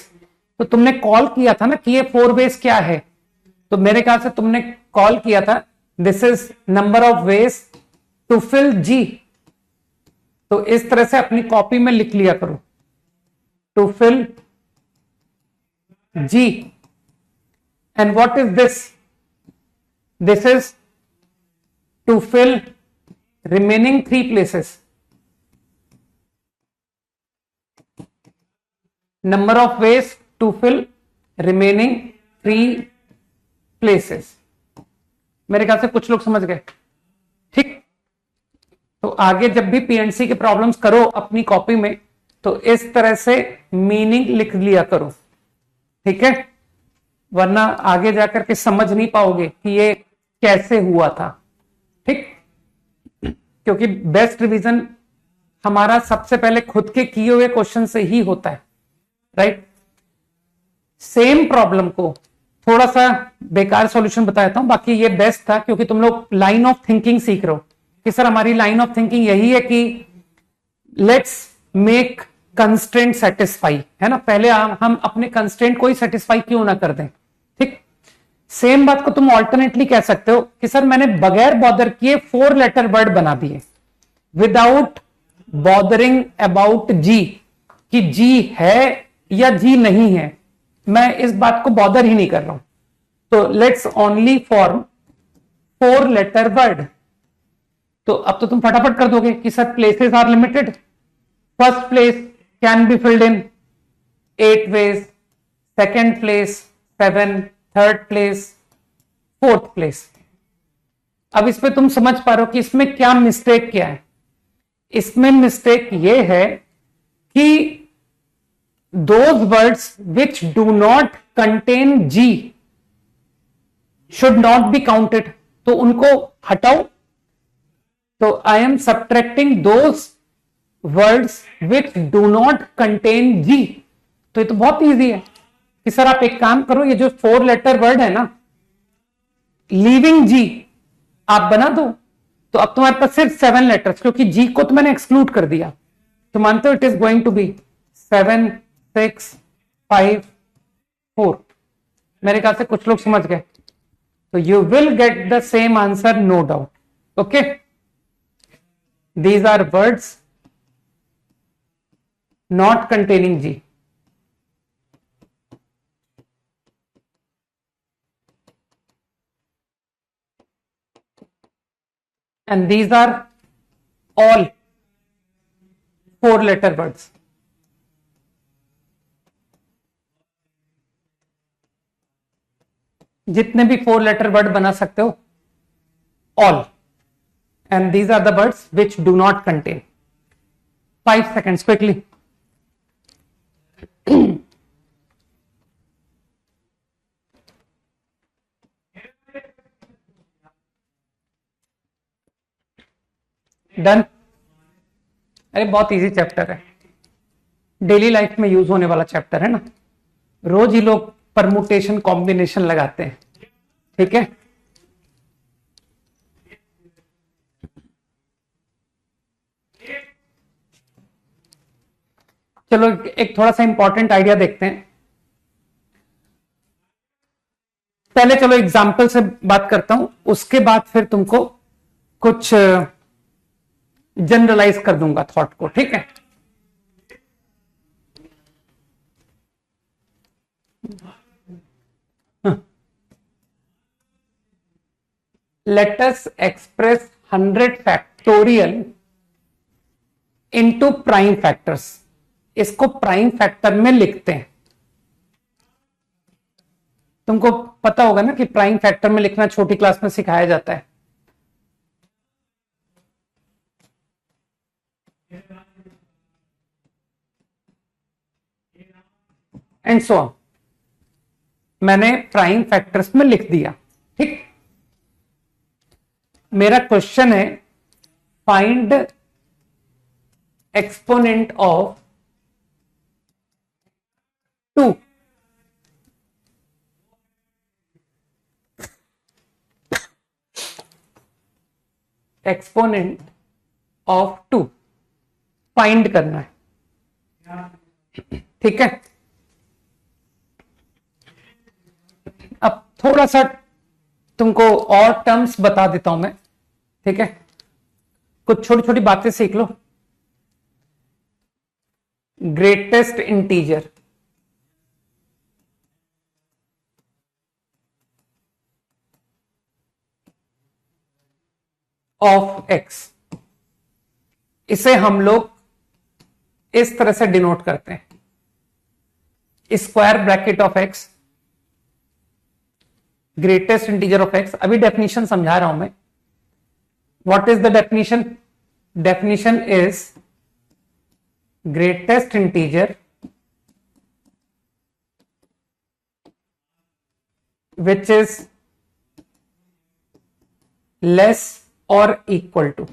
तो तुमने कॉल किया था ना कि ये 4 वेज क्या है, तो मेरे ख्याल से तुमने कॉल किया था this is number of ways to fill G. तो इस तरह से अपनी कॉपी में लिख लिया करो, to fill G. And what is this? This is to fill remaining 3 places. Number of ways to fill remaining 3 places. मेरे ख्याल से कुछ लोग समझ गए। ठीक, तो आगे जब भी पीएनसी के प्रॉब्लम्स करो अपनी कॉपी में, तो इस तरह से मीनिंग लिख लिया करो। ठीक है, वरना आगे जाकर के समझ नहीं पाओगे कि ये कैसे हुआ था। ठीक, क्योंकि बेस्ट रिवीजन हमारा सबसे पहले खुद के किए हुए क्वेश्चन से ही होता है, राइट? सेम प्रॉब्लम को थोड़ा सा बेकार सॉल्यूशन बताता हूं, बाकी ये बेस्ट था क्योंकि तुम लोग लाइन ऑफ थिंकिंग सीख रहे हो कि सर हमारी लाइन ऑफ थिंकिंग यही है कि लेट्स मेक कंस्ट्रेंट सेटिस्फाई, है ना? पहले हम अपने कंस्ट्रेंट को ही सेटिस्फाई क्यों ना कर दें। ठीक, सेम बात को तुम ऑल्टरनेटली कह सकते हो कि सर मैंने बगैर बॉदर किए 4 लेटर वर्ड बना दिए विदाउट बॉदरिंग अबाउट जी, कि जी है या जी नहीं है, मैं इस बात को बॉदर ही नहीं कर रहा हूं। तो let's only form 4 letter word. तो अब तो तुम फटाफट कर दोगे कि sir places are limited. First place can be filled in 8 ways, second place 7, third place, fourth place. अब इस पे तुम समझ पा रहे हो कि इसमें क्या मिस्टेक क्या है। इसमें मिस्टेक ये है कि those words which do not contain G should not be counted, तो उनको हटाओ। तो I am subtracting those words which do not contain G। तो ये तो बहुत इजी है कि सर आप एक काम करो, ये जो 4 लेटर वर्ड है ना, लीविंग जी आप बना दो। तो अब तुम्हारे पास सिर्फ 7 लेटर्स, क्योंकि जी को तो मैंने एक्सक्लूड कर दिया। तो मानते हो it is going to be 7 6 5 4। मेरे ख्याल से कुछ लोग समझ गए। तो you will get the same answer, no doubt. Okay, these are words not containing G. and these are all 4 letter words। जितने भी 4 लेटर वर्ड बना सकते हो, all, and these are the words which do not contain। 5 seconds quickly। Done. अरे बहुत इजी चैप्टर है, डेली लाइफ में यूज होने वाला चैप्टर है ना, रोज ही लोग परमुटेशन कॉम्बिनेशन लगाते हैं, ठीक है। चलो एक थोड़ा सा इंपॉर्टेंट आइडिया देखते हैं। पहले चलो एग्जाम्पल से बात करता हूं, उसके बाद फिर तुमको कुछ जनरलाइज कर दूंगा थॉट को, ठीक है। Let us express 100 factorial into prime factors. इसको प्राइम फैक्टर में लिखते हैं। तुमको पता होगा ना कि प्राइम फैक्टर में लिखना छोटी क्लास में सिखाया जाता है। एंड सो ऑन, मैंने प्राइम फैक्टर्स में लिख दिया, ठीक। मेरा क्वेश्चन है find exponent of 2। Exponent of 2 find करना है, ठीक है। अब थोड़ा सा तुमको और टर्म्स बता देता हूं मैं, ठीक है। कुछ छोटी छोटी बातें सीख लो। ग्रेटेस्ट इंटीजर ऑफ एक्स, इसे हम लोग इस तरह से डिनोट करते हैं, square bracket of x, greatest integer of x. अभी डेफिनेशन समझा रहा हूं मैं। What is the definition? Definition is greatest integer which is less और इक्वल टू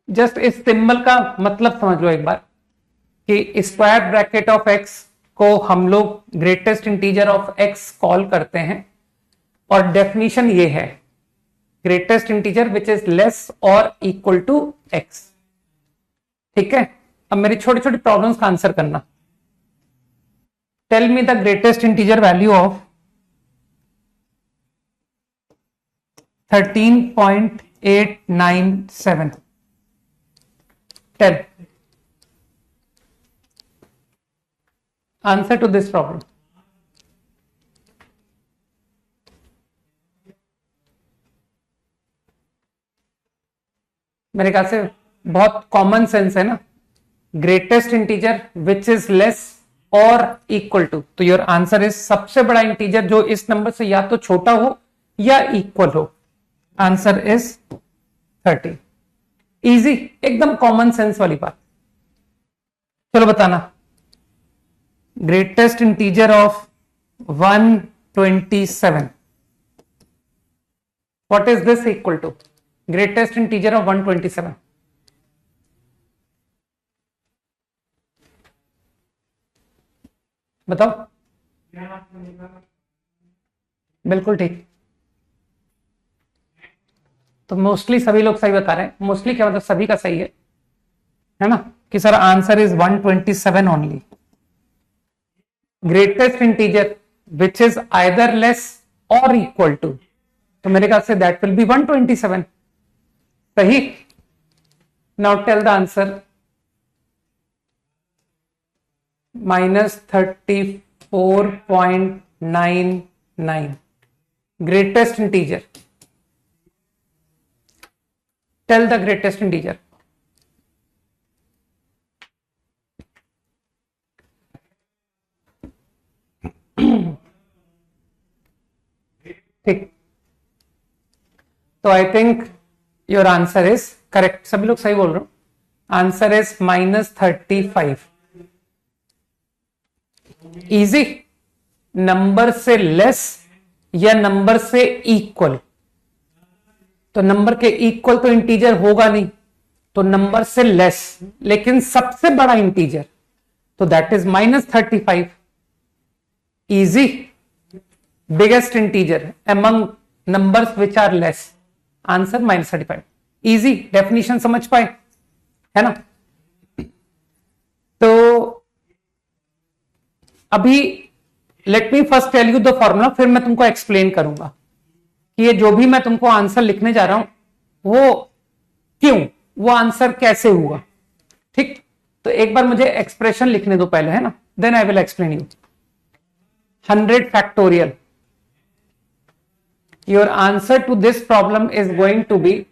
जस्ट इस सिंबल का मतलब समझ लो एक बार कि स्क्वायर ब्रैकेट ऑफ एक्स को हम लोग greatest integer of x call करते हैं, और डेफिनेशन ये है greatest integer which is less और इक्वल टू एक्स, ठीक है। अब मेरी छोटी छोटी प्रॉब्लम्स का आंसर करना। Tell me the greatest integer value of 13.897। Tell answer to this problem. मेरे ख्याल से बहुत कॉमन सेंस है ना, greatest integer which is less और इक्वल टू, तो योर आंसर इज सबसे बड़ा इंटीजर जो इस नंबर से या तो छोटा हो या इक्वल हो। Answer is 30। इजी, एकदम कॉमन सेंस वाली बात। चलो बताना, greatest integer of 127, what is this equal to? Greatest integer of 127, बताओ। बिल्कुल ठीक, तो मोस्टली सभी लोग सही बता रहे हैं। मोस्टली क्या मतलब सभी का सही है ना, कि sir answer is 127 only. Greatest integer which is either less और इक्वल टू, तो मेरे ख्याल से दैट विल बी 127, सही। Now tell the answer. -34.99 greatest integer. Tell the greatest integer. ठीक, तो I think your answer is correct. सभी लोग सही बोल रहे हो। Answer is -35। इजी, नंबर से लेस या नंबर से इक्वल। तो नंबर के इक्वल तो इंटीजर होगा नहीं, तो नंबर से लेस, लेकिन सबसे बड़ा इंटीजर, तो that is -35। Easy, biggest integer among numbers which are less, answer -35। Easy, definition समझ पाए, है ना। तो अभी let me first tell you the formula, फिर मैं तुमको एक्सप्लेन करूंगा कि ये जो भी मैं तुमको आंसर लिखने जा रहा हूं वो क्यों, वो आंसर कैसे हुआ। ठीक, तो एक बार मुझे एक्सप्रेशन लिखने दो पहले, है ना, then I will explain you. 100 factorial, your answer to this problem is going to be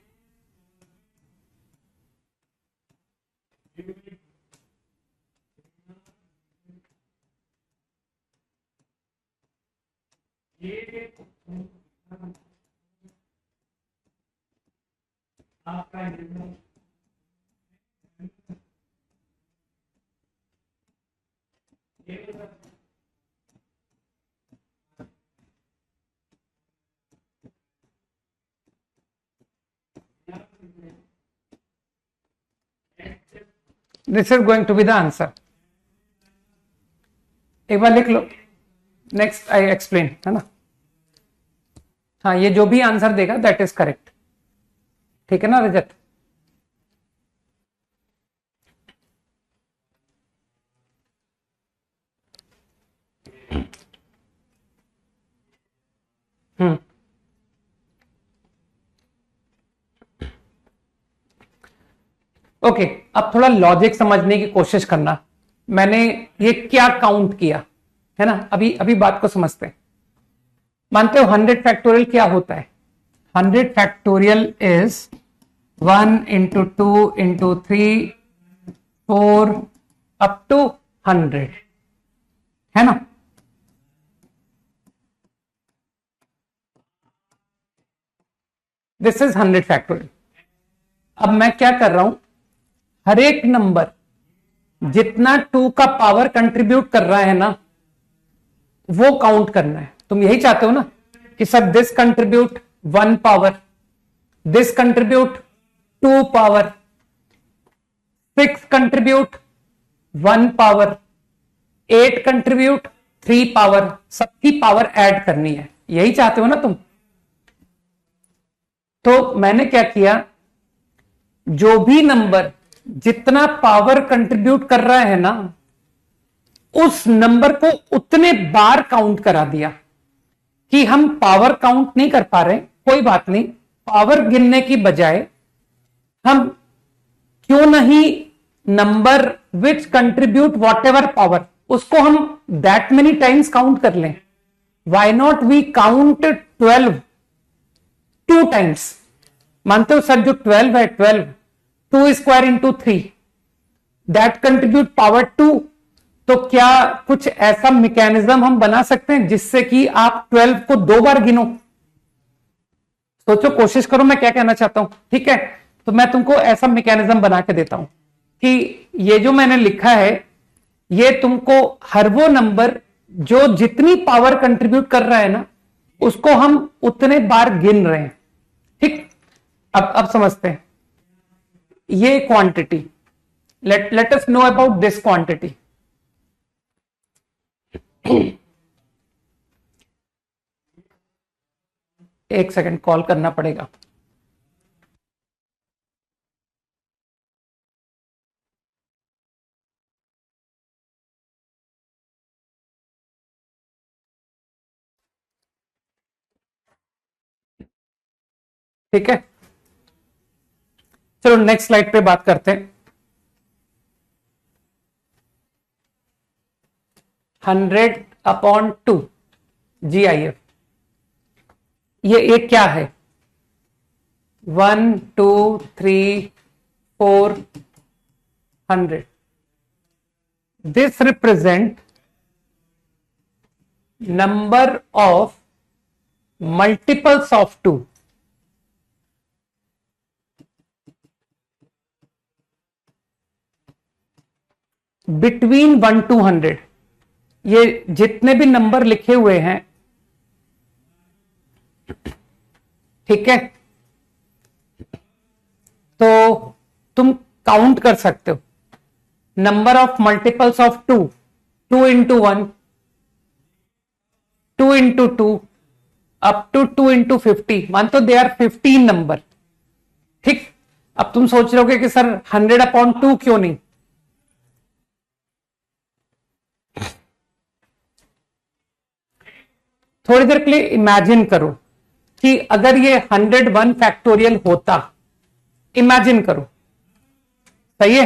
this is going to be the answer. एक बार लिख लो, नेक्स्ट आई एक्सप्लेन, है ना। हाँ, ये जो भी आंसर देगा दैट इज करेक्ट, ठीक है ना रजत। ओके, अब थोड़ा लॉजिक समझने की कोशिश करना। मैंने ये क्या काउंट किया, है ना, अभी अभी बात को समझते हैं। मानते हो 100 फैक्टोरियल क्या होता है? 100 factorial is 1 into 2 into 3 4 up to 100, है ना। This is 100 factorial. अब मैं क्या कर रहा हूं, हर एक नंबर जितना 2 का पावर कंट्रीब्यूट कर रहा है ना, वो काउंट करना है। तुम यही चाहते हो ना कि sir this contribute 1 power, this contribute 2 power, 6 contribute 1 power, 8 contribute 3 power, सबकी पावर ऐड करनी है, यही चाहते हो ना तुम। तो मैंने क्या किया, जो भी नंबर जितना पावर कंट्रीब्यूट कर रहा है ना, उस नंबर को उतने बार काउंट करा दिया। कि हम पावर काउंट नहीं कर पा रहे, कोई बात नहीं, पावर गिनने की बजाय हम क्यों नहीं number which contribute whatever power, उसको हम दैट मेनी टाइम्स काउंट कर लें। Why not we count 12 2 times. मानते हो सर जो 12 है, 12 2 square into 3 that contribute power 2। तो क्या कुछ ऐसा मैकेनिज्म हम बना सकते हैं जिससे कि आप 12 को 2 बार गिनो? सोचो, कोशिश करो, मैं क्या कहना चाहता हूं, ठीक है। तो मैं तुमको ऐसा मैकेनिज्म बना के देता हूं कि ये जो मैंने लिखा है, ये तुमको हर वो नंबर जो जितनी पावर कंट्रीब्यूट कर रहा है ना, उसको हम उतने बार गिन रहे हैं। ठीक, अब समझते हैं ये quantity. Let us know about this quantity. एक सेकंड, कॉल करना पड़ेगा। ठीक है, चलो नेक्स्ट स्लाइड पे बात करते हैं। 100/2 GIF, ये क्या है? 1 2 3 4 100। This represent number of multiples of 2। between 1 to 100, ये जितने भी नंबर लिखे हुए हैं, ठीक है, तो तुम काउंट कर सकते हो number of multiples of 2, 2 into 1, 2 into 2, up to 2 into 50, मान तो दे आर 15 नंबर। ठीक, अब तुम सोच रहे होगे कि सर 100/2 क्यों नहीं? थोड़ी देर के लिए इमेजिन करो कि अगर ये 101 फैक्टोरियल होता, इमेजिन करो, सही है?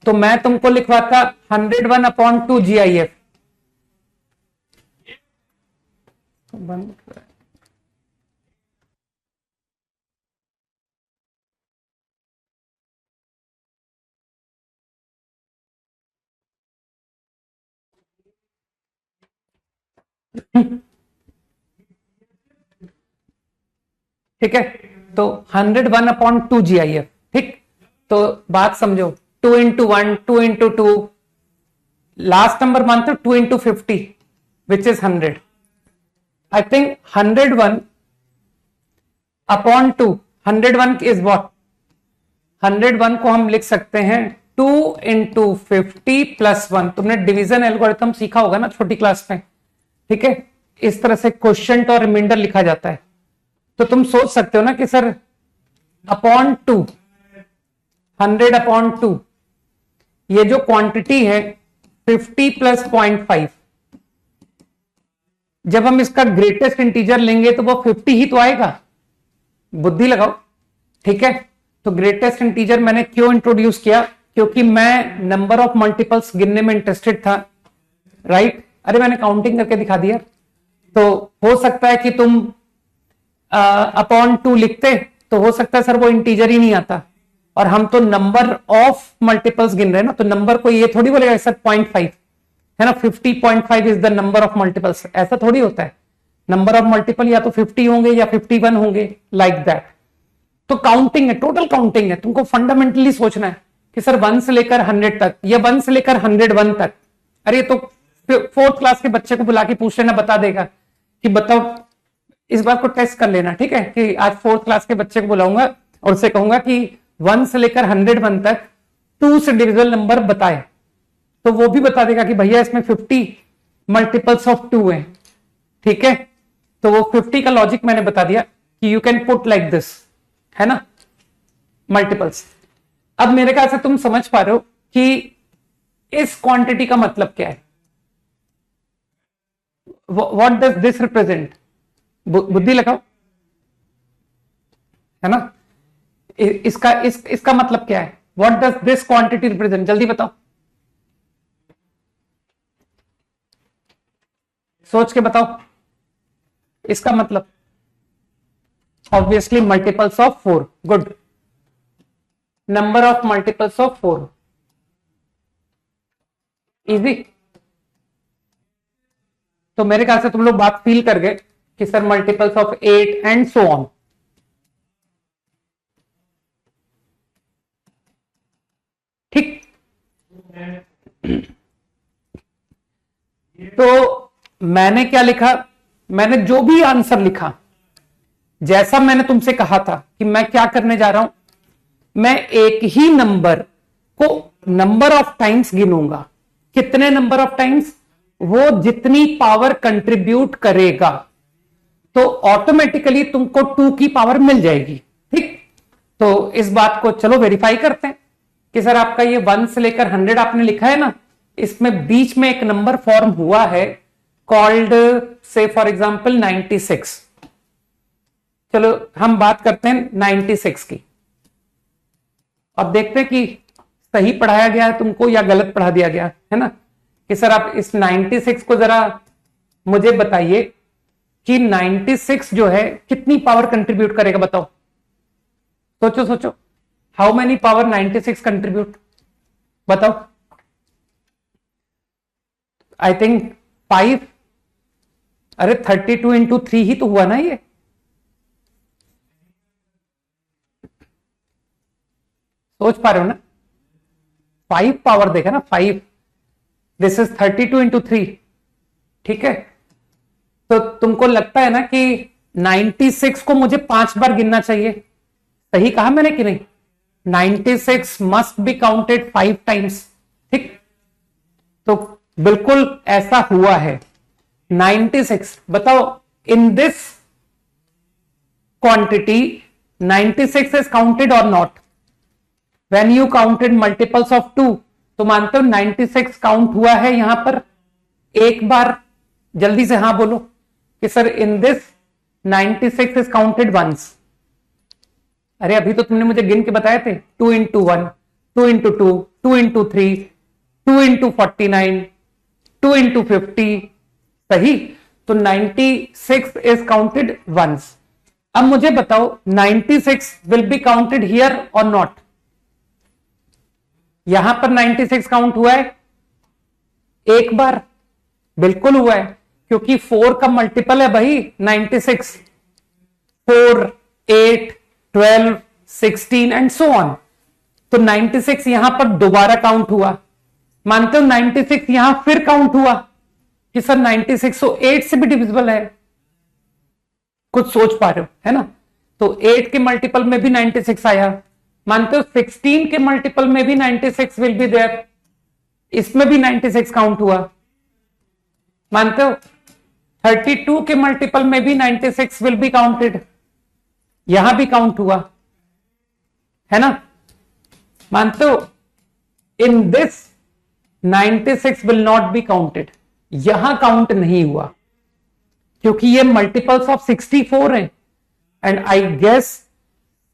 तो मैं तुमको लिखवाता 101/2 GIF। ठीक है, तो 101/2 GIF। ठीक, तो बात समझो, 2 इंटू 1, 2 इंटू 2, लास्ट नंबर मानते हो 2 into 50 which is 100। I think 101/2, 101 is what? 101 को हम लिख सकते हैं 2 इंटू 50 प्लस 1। तुमने डिवीजन एल्गोरिथम सीखा होगा ना छोटी क्लास में, ठीक है? इस तरह से क्वेश्चन और रिमाइंडर लिखा जाता है। तो तुम सोच सकते हो ना कि सर अपॉन 2, 100/2, ये जो क्वांटिटी है 50 प्लस 0.5, जब हम इसका ग्रेटेस्ट इंटीजर लेंगे तो वो 50 ही तो आएगा। बुद्धि लगाओ, ठीक है? तो ग्रेटेस्ट इंटीजर मैंने क्यों इंट्रोड्यूस किया? क्योंकि मैं नंबर ऑफ मल्टीपल्स गिनने में इंटरेस्टेड था, राइट? अरे मैंने काउंटिंग करके दिखा दिया। तो हो सकता है कि तुम अपॉन 2 लिखते तो हो सकता है सर वो इंटीजर ही नहीं आता, और हम तो नंबर ऑफ मल्टीपल्स गिन रहे हैं ना, तो नंबर को ये थोड़ी बोलेगा सर 0.5 है ना, 50.5 is the number of multiples, ऐसा थोड़ी होता है। नंबर ऑफ मल्टीपल या तो 50 होंगे या 51 होंगे, लाइक दैट। तो काउंटिंग है, टोटल काउंटिंग है। तुमको फंडामेंटली सोचना है कि सर 1 से लेकर 100 तक या 1 से लेकर 101 तक। अरे तो 4th क्लास के बच्चे को बुला के पूछ लेना, बता देगा कि बताओ, इस बात को टेस्ट कर लेना, ठीक है? कि आज 4th क्लास के बच्चे को बुलाऊंगा और उससे कहूंगा कि 1 से लेकर 101 तक 2 से डिविजिबल नंबर बताए, तो वो भी बता देगा कि भैया इसमें 50 मल्टीपल्स ऑफ 2 है, ठीक है? तो वो 50 का लॉजिक मैंने बता दिया कि you can put like this, है ना, मल्टीपल्स। अब मेरे ख्याल से तुम समझ पा रहे हो कि इस क्वांटिटी का मतलब क्या है। What does this represent? बुद्धि लगाओ, है ना? इसका मतलब क्या है? What does this quantity represent? जल्दी बताओ, सोच के बताओ इसका मतलब। Obviously multiples of 4। Good, number of multiples of 4। Easy. तो मेरे ख्याल से तुम लोग बात फील कर गए कि sir multiples of 8 and so on. ठीक, तो मैंने क्या लिखा? मैंने जो भी आंसर लिखा, जैसा मैंने तुमसे कहा था कि मैं क्या करने जा रहा हूं, मैं एक ही नंबर को नंबर ऑफ टाइम्स गिनूंगा। कितने नंबर ऑफ टाइम्स? वो जितनी पावर कंट्रीब्यूट करेगा, तो ऑटोमेटिकली तुमको 2 की पावर मिल जाएगी। ठीक, तो इस बात को चलो वेरीफाई करते हैं कि सर आपका ये 1 से लेकर 100 आपने लिखा है ना, इसमें बीच में एक नंबर फॉर्म हुआ है कॉल्ड से फॉर एग्जांपल 96। चलो हम बात करते हैं 96 की, अब देखते हैं कि सही पढ़ाया गया है तुमको या गलत पढ़ा दिया गया है ना। कि सर आप इस 96 को जरा मुझे बताइए कि 96 जो है कितनी पावर कंट्रीब्यूट करेगा, बताओ। सोचो सोचो, हाउ मेनी पावर 96 कंट्रीब्यूट, बताओ। I think 5। अरे 32 इंटू 3 ही तो हुआ ना ये। सोच पा रहे हो ना? 5 पावर देखा ना, 5। दिस इज 32 इंटू 3, ठीक है। तो तुमको लगता है ना कि 96 को मुझे 5 बार गिनना चाहिए, सही कहा मैंने कि नहीं? 96 मस्ट बी काउंटेड 5 टाइम्स, ठीक। तो बिल्कुल ऐसा हुआ है। 96 बताओ, in this quantity 96 is counted और not? When you counted multiples of 2, तो मानते हो 96 काउंट हुआ है यहां पर एक बार? जल्दी से हाँ बोलो कि sir in this 96 is counted once. अरे अभी तो तुमने मुझे गिन के बताए थे, 2 into 1, 2 into 2, 2 into 3, 2 into 49, 2 into 50, सही। तो 96 इज काउंटेड वंस। अब मुझे बताओ 96 विल बी काउंटेड हियर और नॉट? यहां पर 96 काउंट हुआ है एक बार? बिल्कुल हुआ है, क्योंकि 4 का मल्टीपल है भाई 96, 4, 8, 12, 16 एंड सो ऑन। तो 96 यहां पर दोबारा काउंट हुआ। मानते हो 96 यहां फिर काउंट हुआ कि सर 96 तो 8 से भी डिविजिबल है? कुछ सोच पा रहे हो, है ना? तो 8 के मल्टीपल में भी 96 आया। मानते हो 16 के मल्टीपल में भी 96 विल बी देयर, इसमें भी 96 काउंट हुआ। मानते हो 32 के मल्टीपल में भी 96 विल बी काउंटेड, यहां भी काउंट हुआ, है ना? मानते हो इन this 96 will not be counted, यहां काउंट नहीं हुआ क्योंकि ये मल्टीपल्स ऑफ 64 है एंड आई गेस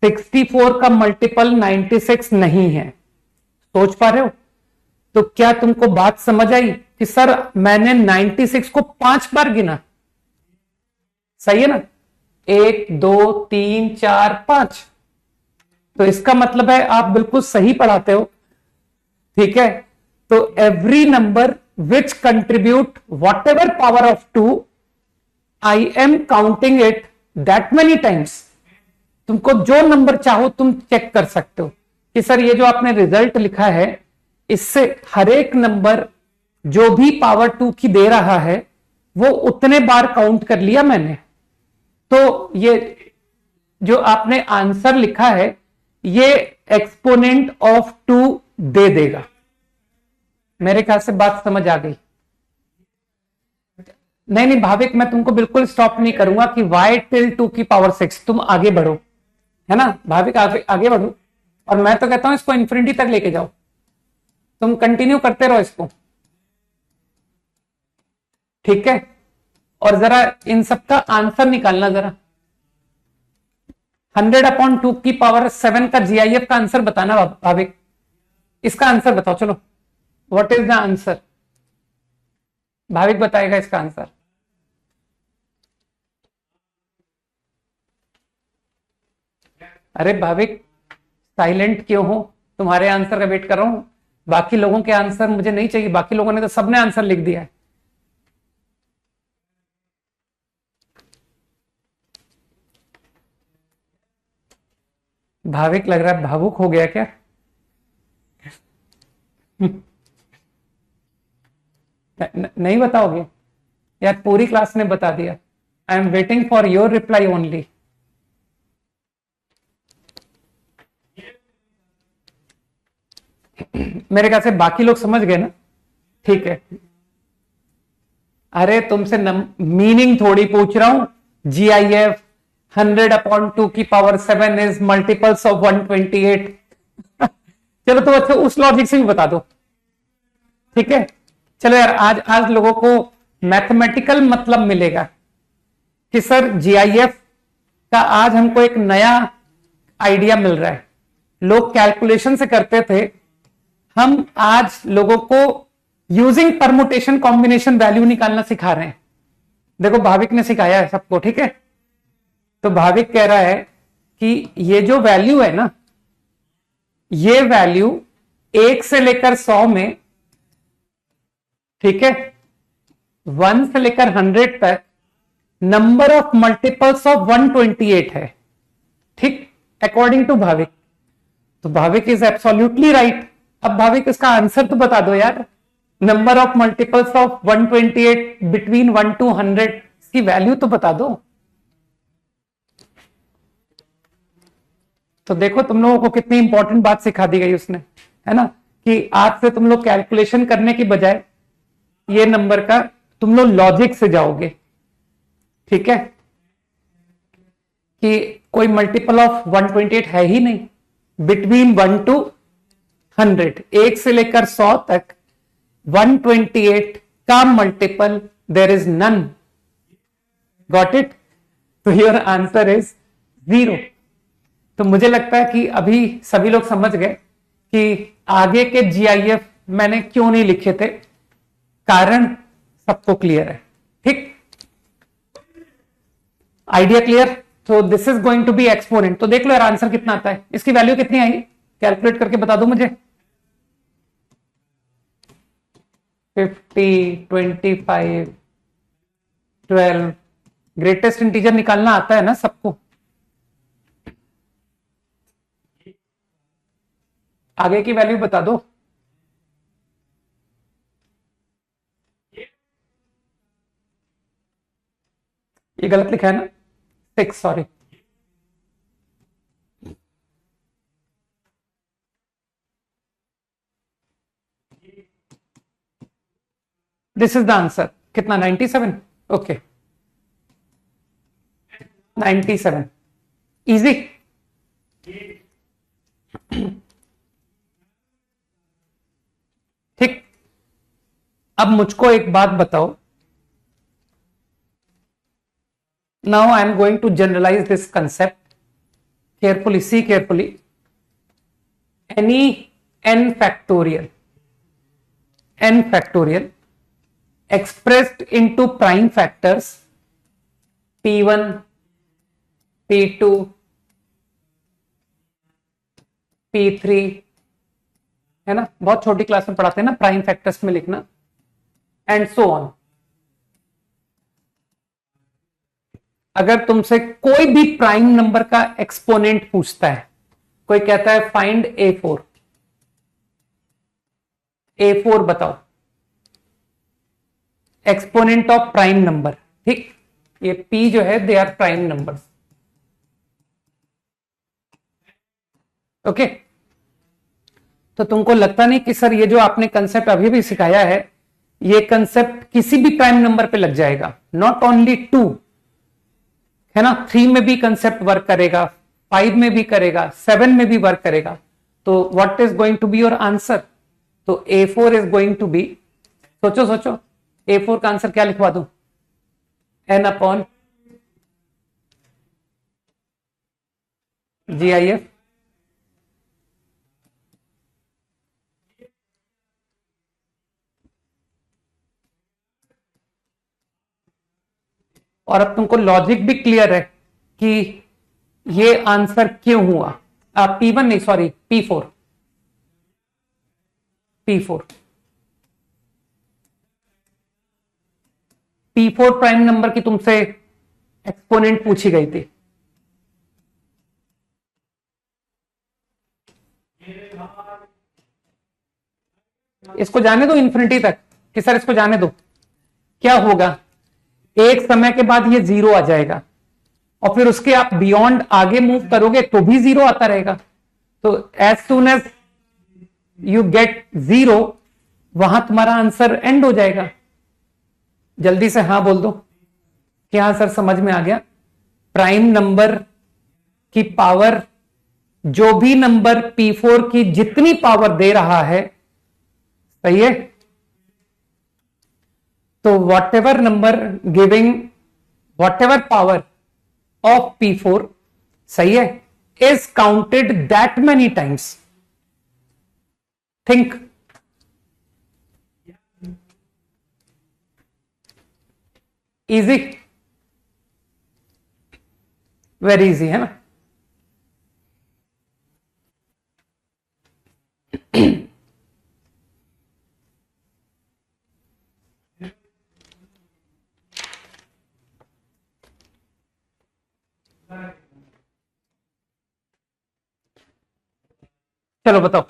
64 का मल्टीपल 96 नहीं है। सोच पा रहे हो? तो क्या तुमको बात समझ आई कि सर मैंने 96 को 5 बार गिना, सही है ना? 1, 2, 3, 4, 5। तो इसका मतलब है आप बिल्कुल सही पढ़ाते हो, ठीक है। तो every number which contribute whatever power of 2, I am counting it that many times. तुमको जो नंबर चाहो तुम चेक कर सकते हो कि सर ये जो आपने रिजल्ट लिखा है इससे हर एक नंबर जो भी पावर 2 की दे रहा है वो उतने बार काउंट कर लिया मैंने। तो ये जो आपने आंसर लिखा है ये एक्सपोनेंट ऑफ 2 दे देगा। मेरे ख्याल से बात समझ आ गई। नहीं भाविक, मैं तुमको बिल्कुल स्टॉप नहीं करूंगा कि y टिल 2 की पावर 6, तुम आगे बढ़ो, है ना भाविक? आगे बढ़ो। और मैं तो कहता हूं इसको इन्फिनिटी तक लेके जाओ, तुम कंटिन्यू करते रहो इसको, ठीक है। और जरा इन सब का आंसर निकालना जरा। 100/2 की पावर 7 का GIF का आंसर बताना भाविक। इसका आंसर बताओ, चलो what is the answer? Bhavik बताएगा इसका आंसर। अरे भाविक साइलेंट क्यों हो? तुम्हारे आंसर का वेट कर रहा हूं। बाकी लोगों के आंसर मुझे नहीं चाहिए, बाकी लोगों ने तो सबने आंसर लिख दिया है। भाविक लग रहा है भावुक हो गया क्या? नहीं बताओगे यार? पूरी क्लास ने बता दिया। I am waiting for your reply only. मेरे ख्याल से बाकी लोग समझ गए ना, ठीक है। अरे तुमसे मीनिंग थोड़ी पूछ रहा हूं। GIF 100/2 की पावर 7 इज मल्टीपल्स ऑफ 128। चलो तो अच्छा उस लॉजिक से भी बता दो, ठीक है। चलो यार आज लोगों को मैथमेटिकल मतलब मिलेगा कि सर GIF का आज हमको एक नया आइडिया मिल रहा है। लोग कैलकुलेशन से करते थे, हम आज लोगों को यूजिंग परमुटेशन कॉम्बिनेशन वैल्यू निकालना सिखा रहे हैं। देखो भाविक ने सिखाया है सबको, ठीक है। तो भाविक कह रहा है कि ये जो वैल्यू है ना, ये वैल्यू 1 से लेकर 100 में, ठीक है, 1 से लेकर 100 तक नंबर ऑफ मल्टीपल्स ऑफ 128 है, ठीक, अकॉर्डिंग टू भाविक। तो भाविक इज एब्सोल्युटली राइट। अब भाविक इसका आंसर तो बता दो यार, number of multiples of 128 between 1 to 100, इसकी वैल्यू तो बता दो। तो देखो तुम लोगों को कितनी इंपॉर्टेंट बात सिखा दी गई उसने, है ना, कि आज से तुम लोग कैलकुलेशन करने की बजाय ये नंबर का तुम लोग लॉजिक से जाओगे। ठीक है, कि कोई मल्टीपल ऑफ 128 है ही नहीं, बिटवीन 1 to 100, 1 से लेकर 100 तक 128 का multiple there is none. Got it? तो योर आंसर इज 0। तो मुझे लगता है कि अभी सभी लोग समझ गए कि आगे के जीआईएफ मैंने क्यों नहीं लिखे थे, कारण सबको क्लियर है। ठीक, आइडिया क्लियर? तो this is going to be exponent. तो देख लो यार आंसर कितना आता है, इसकी वैल्यू कितनी आई, कैलकुलेट करके बता दो मुझे। 50, 25, 12, ग्रेटेस्ट इंटीजर निकालना आता है ना सबको? आगे की वैल्यू बता दो। ये गलत लिखा है ना, 6, sorry. This is the answer. कितना? 97। ओके, 97। इजी। ठीक, अब मुझको एक बात बताओ। Now I am going to generalise this concept carefully, see carefully. Any n factorial expressed into prime factors p1, p2, p3, है ना, बहुत छोटी क्लास में पढ़ाते हैं ना प्राइम फैक्टर्स में लिखना, एंड सो ऑन। अगर तुमसे कोई भी प्राइम नंबर का एक्सपोनेंट पूछता है, कोई कहता है फाइंड A4, A4 बताओ, एक्सपोनेंट ऑफ प्राइम नंबर। ठीक, ये P जो है they are prime numbers. Okay, तो तुमको लगता नहीं कि सर ये जो आपने कंसेप्ट अभी भी सिखाया है, ये कंसेप्ट किसी भी प्राइम नंबर पे लग जाएगा, नॉट ओनली 2, है ना, 3 में भी कंसेप्ट वर्क करेगा, 5 में भी करेगा, 7 में भी वर्क करेगा। तो what is going to be your answer? तो A4 is going to B, सोचो सोचो, A4 का आंसर क्या लिखवा दूं? n upon GIF। और अब तुमको लॉजिक भी क्लियर है कि ये आंसर क्यों हुआ। P1 नहीं, sorry, P4। P4 prime number की तुमसे एक्सपोनेंट पूछी गई थी। इसको जाने दो इंफिनिटी तक कि सर इसको जाने दो, क्या होगा? एक समय के बाद ये 0 आ जाएगा, और फिर उसके आप बियॉन्ड आगे मूव करोगे तो भी 0 आता रहेगा। तो as soon as you get 0, वहां तुम्हारा आंसर एंड हो जाएगा। जल्दी से हाँ बोल दो कि हाँ सर समझ में आ गया। प्राइम नंबर की पावर, जो भी नंबर P4 की जितनी पावर दे रहा है, सही है, तो what ever number giving what ever power of P4, सही है, is counted that many times. Think, easy, very easy, है ना? चलो बताओ।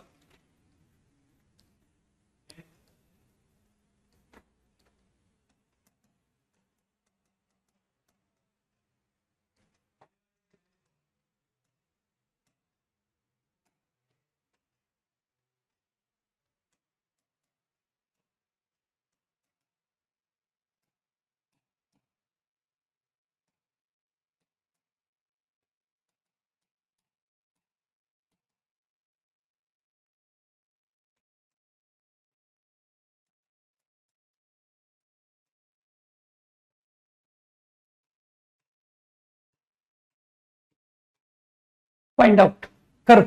फाइंड आउट करो।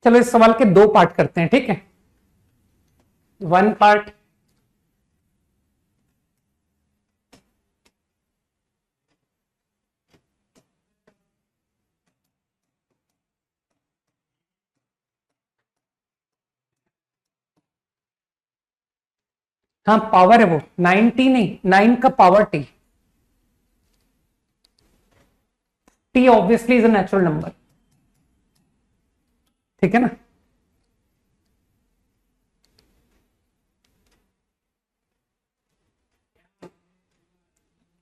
चलो इस सवाल के दो पार्ट करते हैं, ठीक है। वन पार्ट हाँ पावर है वो 90 नहीं, 9 का power T. T obviously is a natural number, ठीक है ना।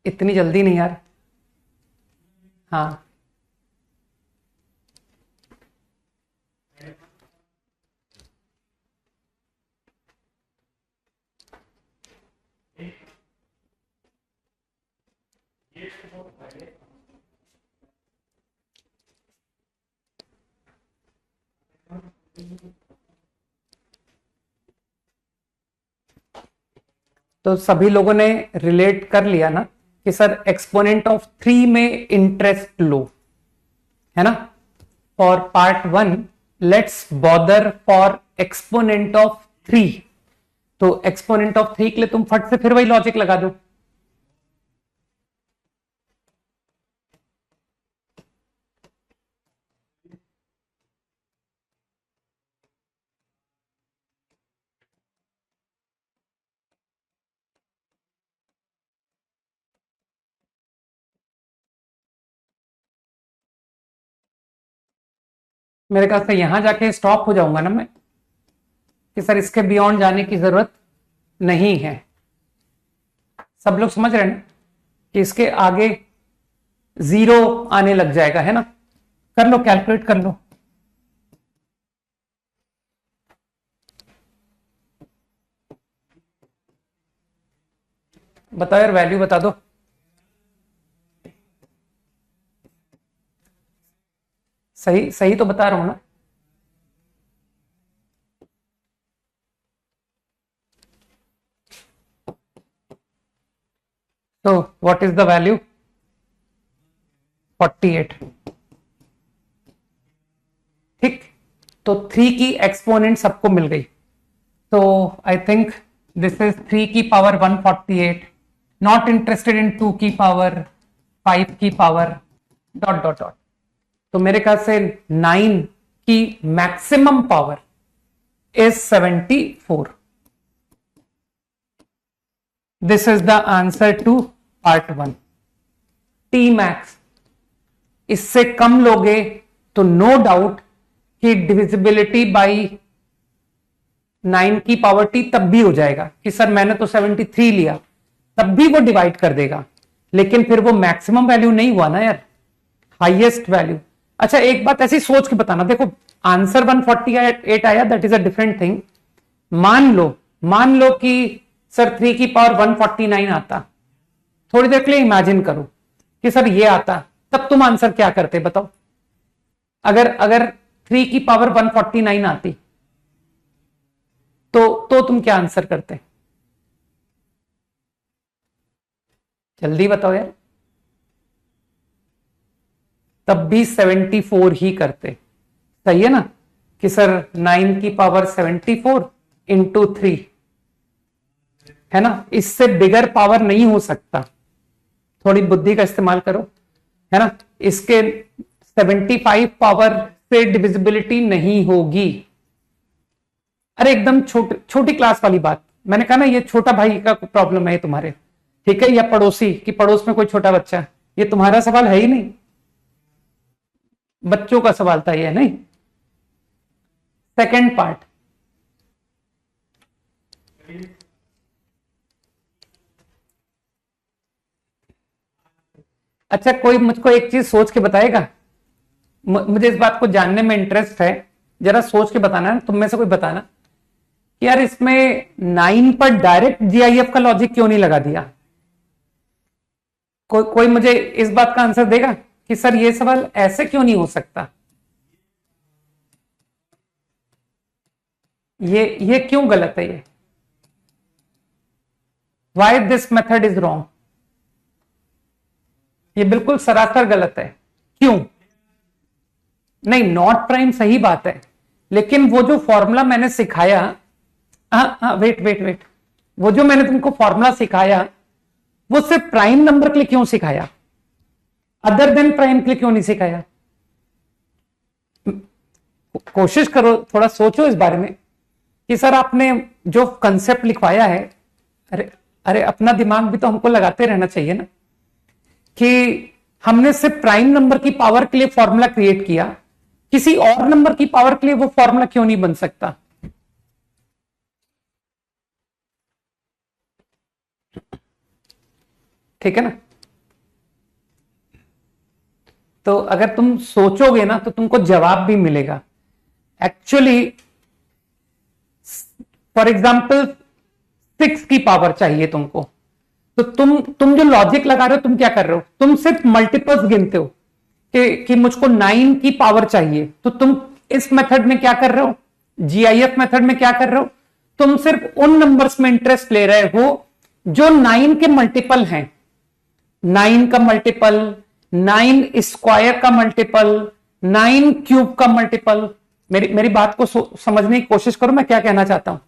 इतनी जल्दी नहीं यार। हाँ तो सभी लोगों ने रिलेट कर लिया ना कि सर एक्सपोनेंट ऑफ 3 में इंटरेस्ट लो, है ना। For part 1 let's bother for exponent of 3। तो एक्सपोनेंट ऑफ 3 के लिए तुम फट से फिर वही लॉजिक लगा दो। मेरे ख्याल से यहां जाके स्टॉप हो जाऊंगा ना मैं, कि सर इसके बियॉन्ड जाने की जरूरत नहीं है। सब लोग समझ रहे हैं ना कि इसके आगे 0 आने लग जाएगा, है ना। कर लो, कैलकुलेट कर लो। बताओ यार, वैल्यू बता दो। सही सही तो बता रहा हूं ना। तो व्हाट इज द वैल्यू? 48। ठीक, तो 3 की एक्सपोनेंट सबको मिल गई। तो आई थिंक दिस इज 3 की पावर 148, नॉट इंटरेस्टेड इन 2 की पावर, 5 की पावर, डॉट डॉट डॉट। तो मेरे ख्याल से 9 की maximum power is 74। This is the answer to part 1। T max, इससे कम लोगे तो नो डाउट कि डिविजिबिलिटी बाई 9 की पावर टी तब भी हो जाएगा कि सर मैंने तो 73 लिया, तब भी वो डिवाइड कर देगा, लेकिन फिर वो मैक्सिमम वैल्यू नहीं हुआ ना यार, हाईएस्ट वैल्यू। अच्छा एक बात ऐसी सोच के बताना, देखो आंसर 148 आया, that is a different thing. मान लो कि सर 3 की पावर 149 आता, थोड़ी देर के लिए इमेजिन करो कि सर ये आता, तब तुम आंसर क्या करते बताओ। अगर 3 की पावर 149 आती तो तुम क्या आंसर करते? जल्दी बताओ यार। तब भी 74 ही करते, सही है ना, कि सर 9 की पावर 74 इंटू 3, है ना, इससे बिगर पावर नहीं हो सकता। थोड़ी बुद्धि का इस्तेमाल करो, है ना। इसके 75 पावर से डिविजिबिलिटी नहीं होगी। अरे एकदम छोटी क्लास वाली बात, मैंने कहा ना ये छोटा भाई का प्रॉब्लम है तुम्हारे, ठीक है, या पड़ोसी कि पड़ोस में कोई छोटा बच्चा, ये तुम्हारा सवाल है ही नहीं, बच्चों का सवाल था ये, नहीं। सेकंड पार्ट, अच्छा कोई मुझको एक चीज सोच के बताएगा, मुझे इस बात को जानने में इंटरेस्ट है, जरा सोच के बताना है, तुम में से कोई बताना कि यार इसमें 9 पर डायरेक्ट जीआईएफ का लॉजिक क्यों नहीं लगा दिया? कोई मुझे इस बात का आंसर देगा कि सर ये सवाल ऐसे क्यों नहीं हो सकता, ये क्यों गलत है, ये why this method is wrong, ये बिल्कुल सरासर गलत है, क्यों? नहीं, नॉट प्राइम सही बात है, लेकिन वो जो फॉर्मूला मैंने सिखाया, वेट, वो जो मैंने तुमको फॉर्मूला सिखाया वो सिर्फ प्राइम नंबर के लिए क्यों सिखाया, अदर देन प्राइम के लिए क्यों नहीं सिखाया? कोशिश करो, थोड़ा सोचो इस बारे में कि सर आपने जो कंसेप्ट लिखवाया है, अरे अपना दिमाग भी तो हमको लगाते रहना चाहिए ना, कि हमने सिर्फ प्राइम नंबर की पावर के लिए फॉर्मूला क्रिएट किया, किसी और नंबर की पावर के लिए वो फॉर्मूला क्यों नहीं बन सकता? ठीक है ना? तो अगर तुम सोचोगे ना तो तुमको जवाब भी मिलेगा। एक्चुअली फॉर एग्जाम्पल 6 की पावर चाहिए तुमको, तो तुम जो लॉजिक लगा रहे हो, तुम क्या कर रहे हो, तुम सिर्फ मल्टीपल्स गिनते हो कि मुझको 9 की पावर चाहिए, तो तुम इस मेथड में क्या कर रहे हो, जीआईएफ मेथड में क्या कर रहे हो, तुम सिर्फ उन नंबर्स में इंटरेस्ट ले रहे हो जो 9 के मल्टीपल हैं, 9 का मल्टीपल, 9 स्क्वायर का मल्टीपल, 9 क्यूब का मल्टीपल। मेरी बात को समझने की कोशिश करो मैं क्या कहना चाहता हूं,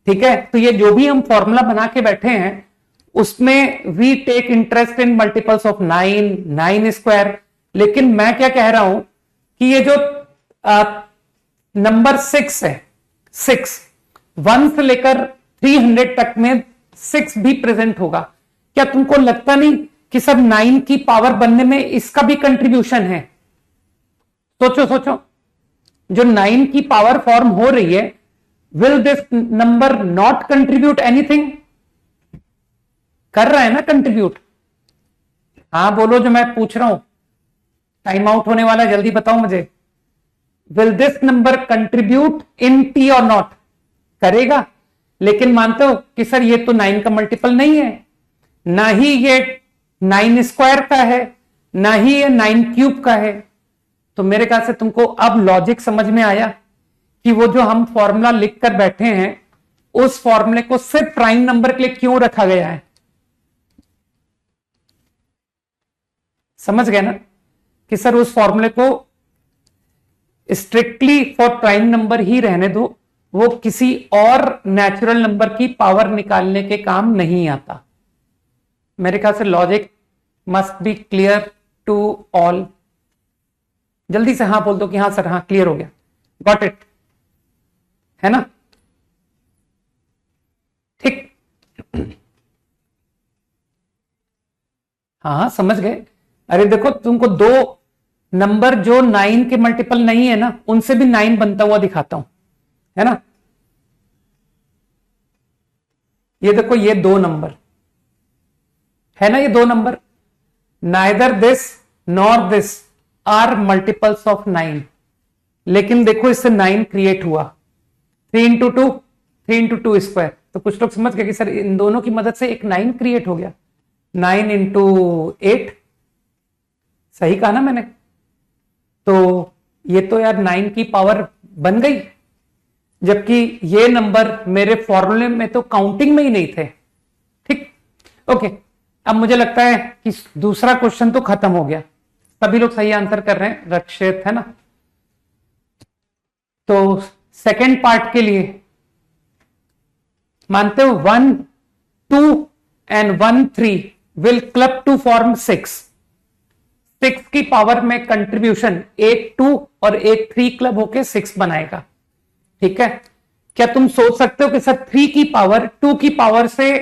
ठीक है? तो ये जो भी हम फॉर्मूला बना के बैठे हैं उसमें we take interest in multiples of 9 square, लेकिन मैं क्या कह रहा हूं कि ये जो नंबर 6 है, 6 1 से लेकर 300 तक में 6 भी प्रेजेंट होगा, क्या तुमको लगता नहीं कि सब 9 की पावर बनने में इसका भी कंट्रीब्यूशन है? सोचो, जो 9 की पावर फॉर्म हो रही है, will this number not contribute anything? कर रहा है ना कंट्रीब्यूट? हाँ बोलो जो मैं पूछ रहा हूं, टाइम आउट होने वाला है, जल्दी बताओ मुझे। Will this number contribute in T और नॉट? करेगा, लेकिन मानते हो कि सर ये तो 9 का मल्टीपल नहीं है, ना ही ये 9 स्क्वायर का है, ना ही ये 9 क्यूब का है। तो मेरे ख्याल से तुमको अब लॉजिक समझ में आया कि वो जो हम फॉर्मूला लिख कर बैठे हैं उस फॉर्मूले को सिर्फ प्राइम नंबर के लिए क्यों रखा गया है। समझ गए ना कि सर उस फॉर्मूले को स्ट्रिक्टली फॉर प्राइम नंबर ही रहने दो, वो किसी और नेचुरल नंबर की पावर निकालने के काम नहीं आता। मेरे ख्याल से logic must be clear to all. जल्दी से हाँ बोल दो कि हाँ सर, हाँ क्लियर हो गया, गॉट इट, है ना? ठीक, हाँ समझ गए। अरे देखो, तुमको दो नंबर जो 9 के मल्टीपल नहीं है ना, उनसे भी 9 बनता हुआ दिखाता हूं, है ना? ये देखो, ये 2 नंबर है ना, ये 2 number, neither this nor this are multiples of 9, लेकिन देखो इससे 9 क्रिएट हुआ, 3 इंटू 2, 3 इंटू 2 स्क्वायर। तो कुछ लोग समझ गए कि सर इन दोनों की मदद से एक 9 क्रिएट हो गया, 9 इंटू 8, सही कहा ना मैंने? तो ये तो यार 9 की पावर बन गई, जबकि ये नंबर मेरे फॉर्मूले में तो काउंटिंग में ही नहीं थे। ठीक, ओके। अब मुझे लगता है कि दूसरा क्वेश्चन तो खत्म हो गया, सभी लोग सही आंसर कर रहे हैं, रक्षित है ना? तो सेकेंड पार्ट के लिए मानते हो 1 2 and 1 3 will club to form 6 की पावर में कंट्रीब्यूशन एक 2 और एक 3 क्लब होके 6 बनाएगा। ठीक है, क्या तुम सोच सकते हो कि सर 3 की पावर 2 की पावर से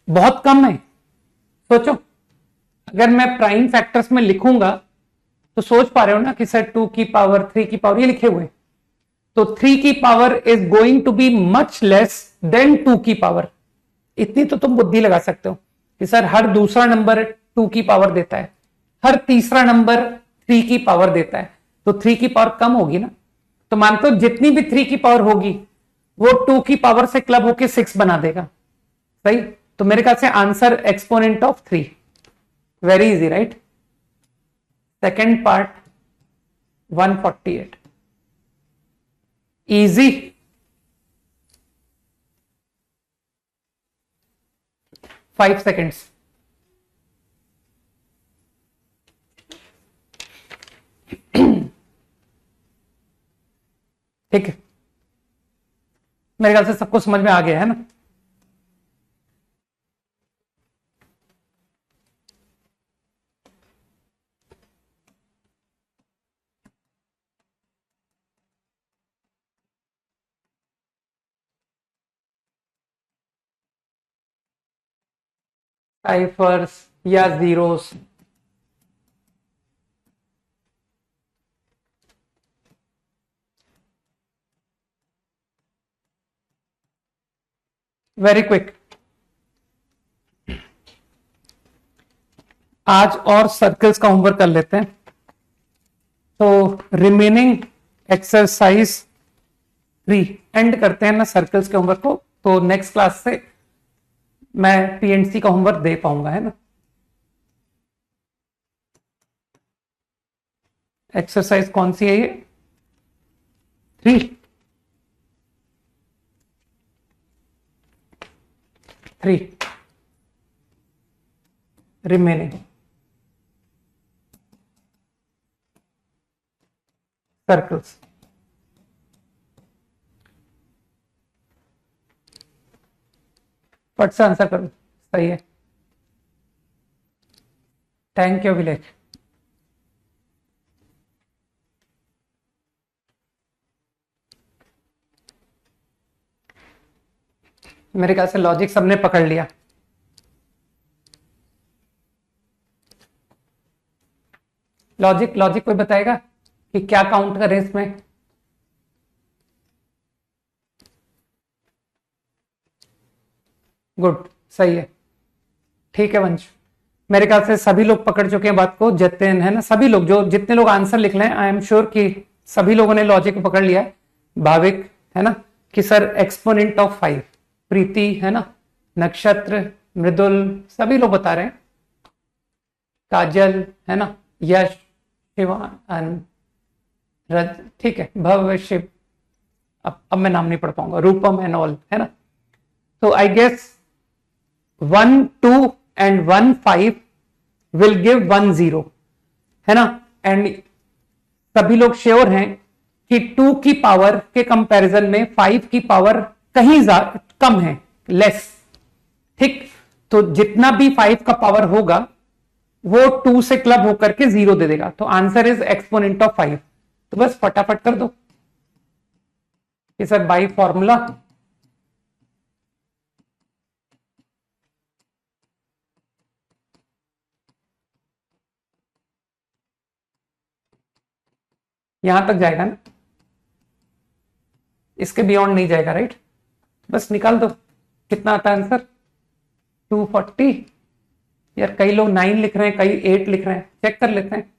बहुत कम है? सोचो, अगर मैं प्राइम फैक्टर्स में लिखूंगा तो सोच पा रहे हो ना कि सर 2 की पावर 3 की पावर ये लिखे हुए, तो 3 की power is going to be much less than 2 की पावर। इतनी तो तुम बुद्धि लगा सकते हो कि सर हर दूसरा नंबर 2 की पावर देता है, हर तीसरा नंबर 3 की पावर देता है, तो 3 की पावर कम होगी ना। तो मानते हो जितनी भी 3 की पावर होगी वो 2 की पावर से क्लब होके 6 बना देगा। सही, तो मेरे ख्याल से answer exponent of 3। Very easy right. Second part 148. Easy. Five seconds. ठीक है, मेरे ख्याल से सबको समझ में आ गया है ना. साइफर्स या जीरोस. Very quick. आज और सर्कल्स का होमवर्क कर लेते हैं. तो रिमेनिंग एक्सरसाइज 3 एंड करते हैं ना सर्कल्स के होमवर्क को. तो नेक्स्ट क्लास से मैं पीएनसी का होमवर्क दे पाऊंगा, है ना. एक्सरसाइज कौन सी है ये? 3 रिमेनिंग सर्कल्स. फट से आंसर करो. सही है. थैंक यू अभिलेख. मेरे ख्याल से लॉजिक सबने पकड़ लिया. लॉजिक लॉजिक कोई बताएगा कि क्या काउंट करें इसमें? गुड, सही है. ठीक है वंश, मेरे ख्याल से सभी लोग पकड़ चुके हैं बात को. जतिन है ना, सभी लोग जो जितने लोग आंसर लिख रहे हैं, आई एम श्योर कि सभी लोगों ने लॉजिक पकड़ लिया है. भाविक है ना कि सर एक्सपोनेंट ऑफ 5. प्रीति है ना, नक्षत्र, मृदुल, सभी लोग बता रहे हैं. काजल है ना, यश, शिवान, ठीक है, भव्य, शिव, अब मैं नाम नहीं पढ़ पाऊंगा, रूपम एंड ऑल, है ना. तो I guess 1 2 and 1 5 will give 1 0, है ना. एंड सभी लोग श्योर हैं कि 2 की पावर के कंपैरिजन में 5 की पावर कहीं कम है, लेस. ठीक, तो जितना भी 5 का पावर होगा वो 2 से क्लब होकर के 0 दे देगा. तो आंसर इज एक्सपोनेंट ऑफ 5. तो बस फटाफट कर दो कि सर बाई फॉर्मूला यहां तक जाएगा ना, इसके बियॉन्ड नहीं जाएगा, राइट. बस निकाल दो कितना आता है आंसर. 240. यार कई लोग 9 लिख रहे हैं, कई 8 लिख रहे हैं, चेक कर लेते हैं.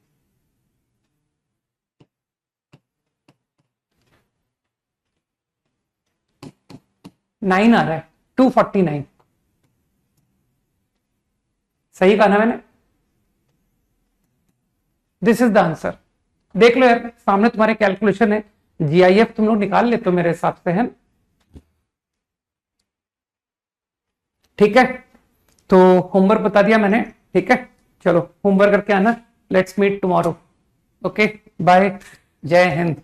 नाइन आ रहा है, 249. सही कहा ना मैंने? This is the answer. देख लो यार, सामने तुम्हारे कैलकुलेशन है. जीआईएफ तुम लोग निकाल लेते हो मेरे हिसाब से, है. ठीक है, तो होमवर्क बता दिया मैंने. ठीक है, चलो होमवर्क करके आना. Let's meet tomorrow. Okay, bye. जय हिंद.